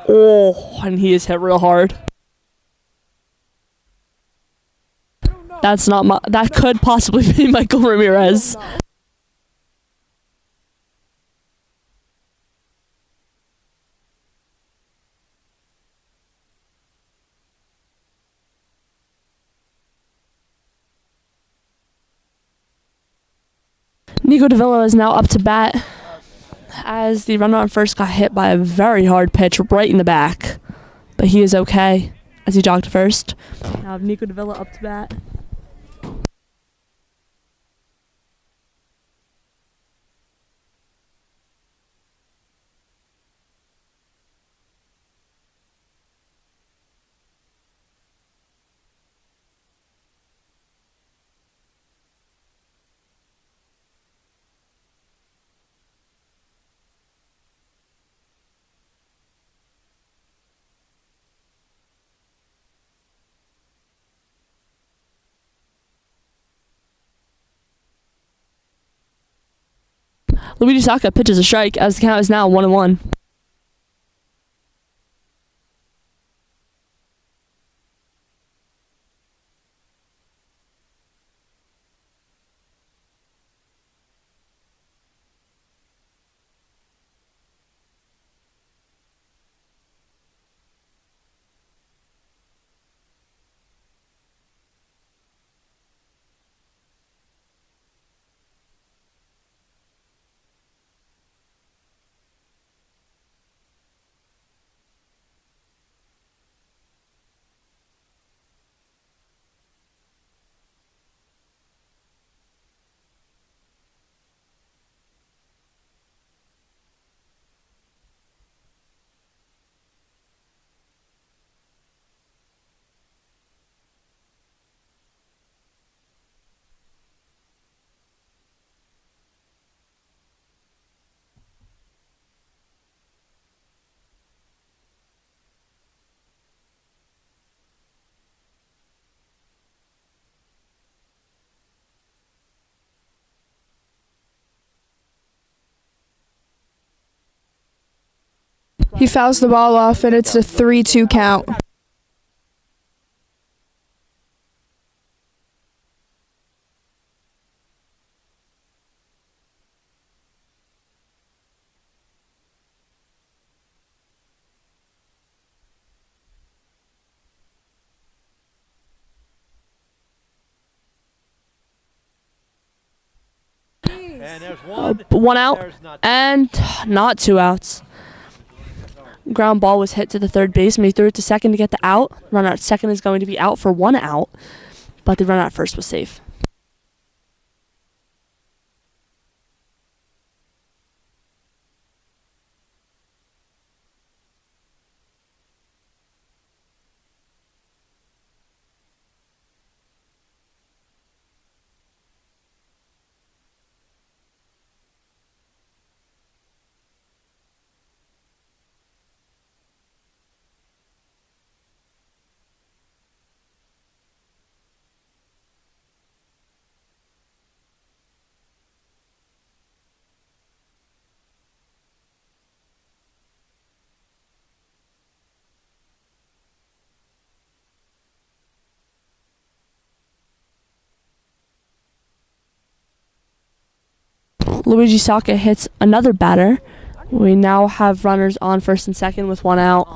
Oh, and he is hit real hard. That's not that could possibly be Michael Ramirez. Nico Davila is now up to bat as the runner on first got hit by a very hard pitch right in the back. But he is okay as he jogged to first. Now Nico Davila up to bat. Luigi Saka pitches a strike as the count is now 1-1. He fouls the ball off, and it's a 3-2 count. And there's one. One out and not 2 outs. Ground ball was hit to the third baseman. He threw it to second to get the out. Runner at second is going to be out for 1 out, but the runner at first was safe. Luigi Saka hits another batter. We now have runners on first and second with 1 out.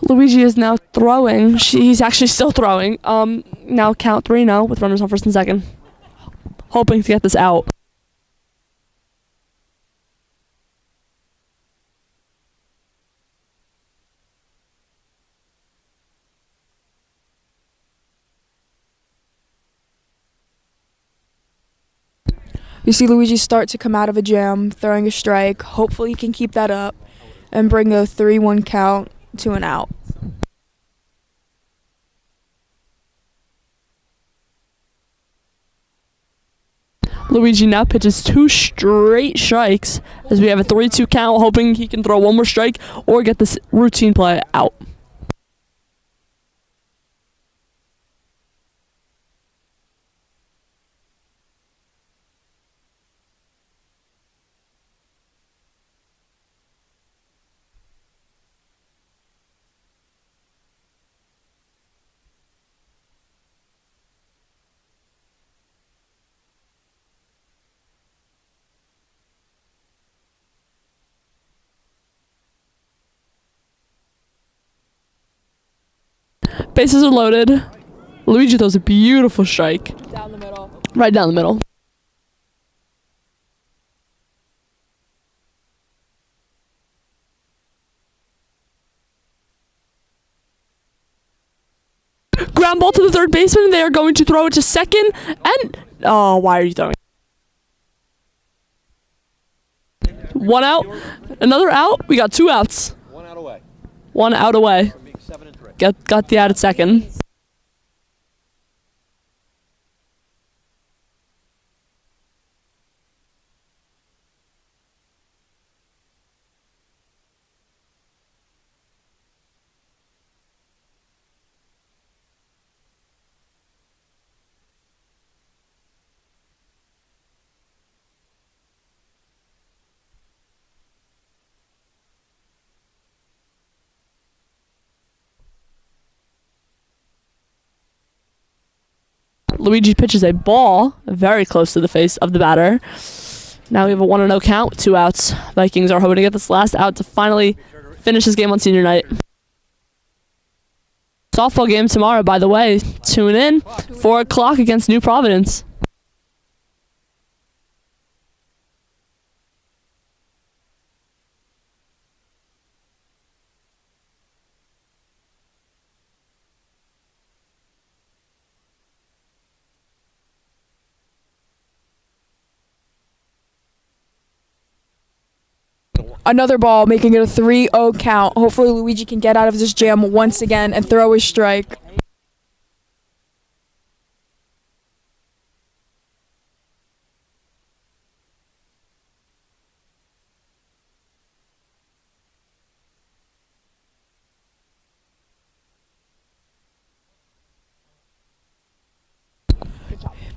Luigi is now throwing. He's actually still throwing. Now count 3-0 with runners on first and second. Hoping to get this out. You see Luigi start to come out of a jam, throwing a strike. Hopefully he can keep that up and bring a 3-1 count to an out. Luigi now pitches 2 straight strikes as we have a 3-2 count, hoping he can throw one more strike or get this routine play out. Bases are loaded. Luigi throws a beautiful strike. Down the middle. Right down the middle. Ground ball to the third baseman. They are going to throw it to second. And, oh, why are you throwing? One out. Another out. We got 2 outs. 1 out away. 1 out away. From being 7-3. Got the out at second. Luigi pitches a ball very close to the face of the batter. Now we have a 1-0 count, 2 outs. Vikings are hoping to get this last out to finally finish this game on senior night. Softball game tomorrow, by the way. Tune in, 4 o'clock against New Providence. Another ball, making it a 3-0 count. Hopefully Luigi can get out of this jam once again and throw his strike.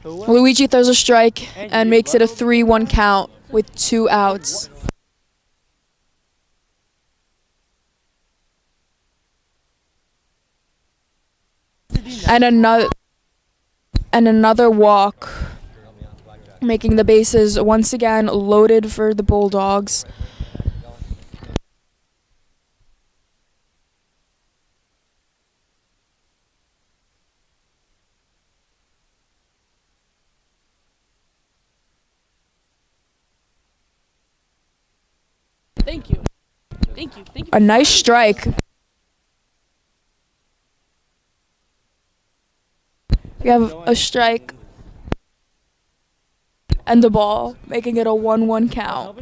Luigi throws a strike and makes it a 3-1 count with 2 outs. And another walk, making the bases once again loaded for the Bulldogs. Thank you. A nice strike. We have a strike and the ball, making it a 1-1 count.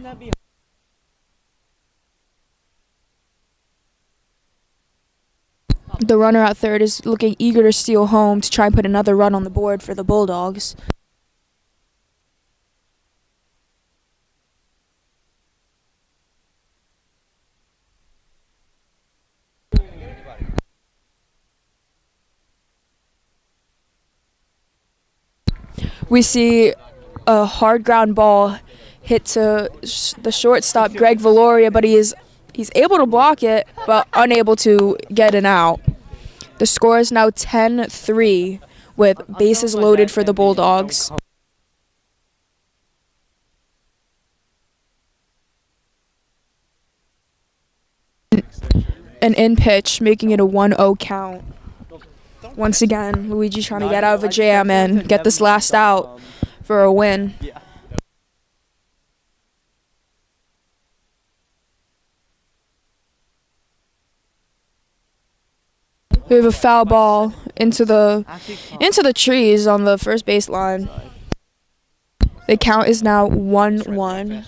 The runner at third is looking eager to steal home to try and put another run on the board for the Bulldogs. We see a hard ground ball hit to the shortstop, Greg Valoria, but he's able to block it, but unable to get an out. The score is now 10-3 with bases loaded for the Bulldogs. an in pitch, making it a 1-0 count. Once again, Luigi trying to get out of a jam and get this last out for a win. We have a foul ball into the trees on the first baseline. The count is now 1-1.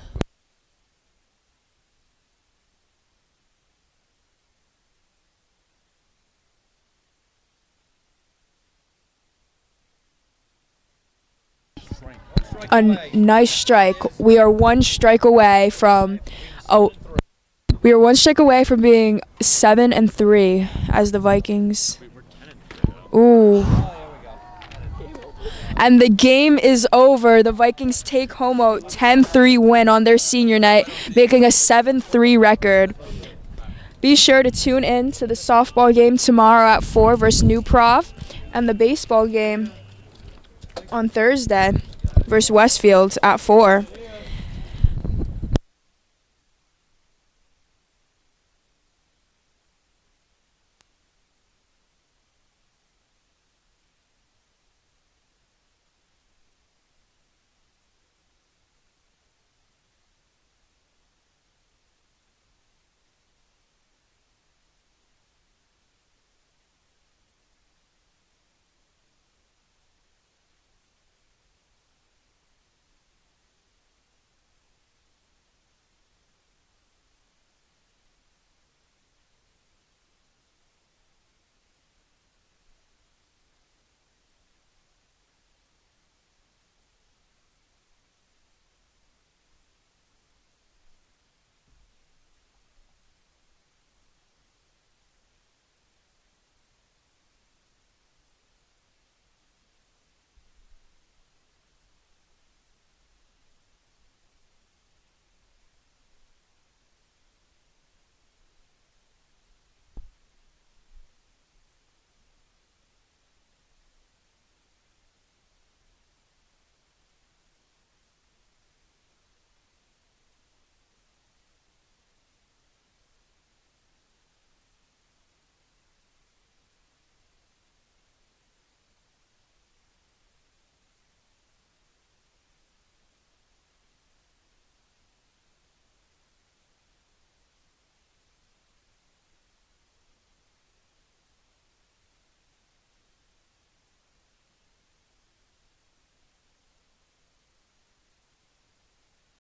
A nice strike. We are one strike away from being 7-3 as the Vikings. Ooh. And the game is over. The Vikings take home a 10-3 win on their senior night, making a 7-3 record. Be sure to tune in to the softball game tomorrow at 4 versus New Prov, and the baseball game on Thursday versus Westfield at 4.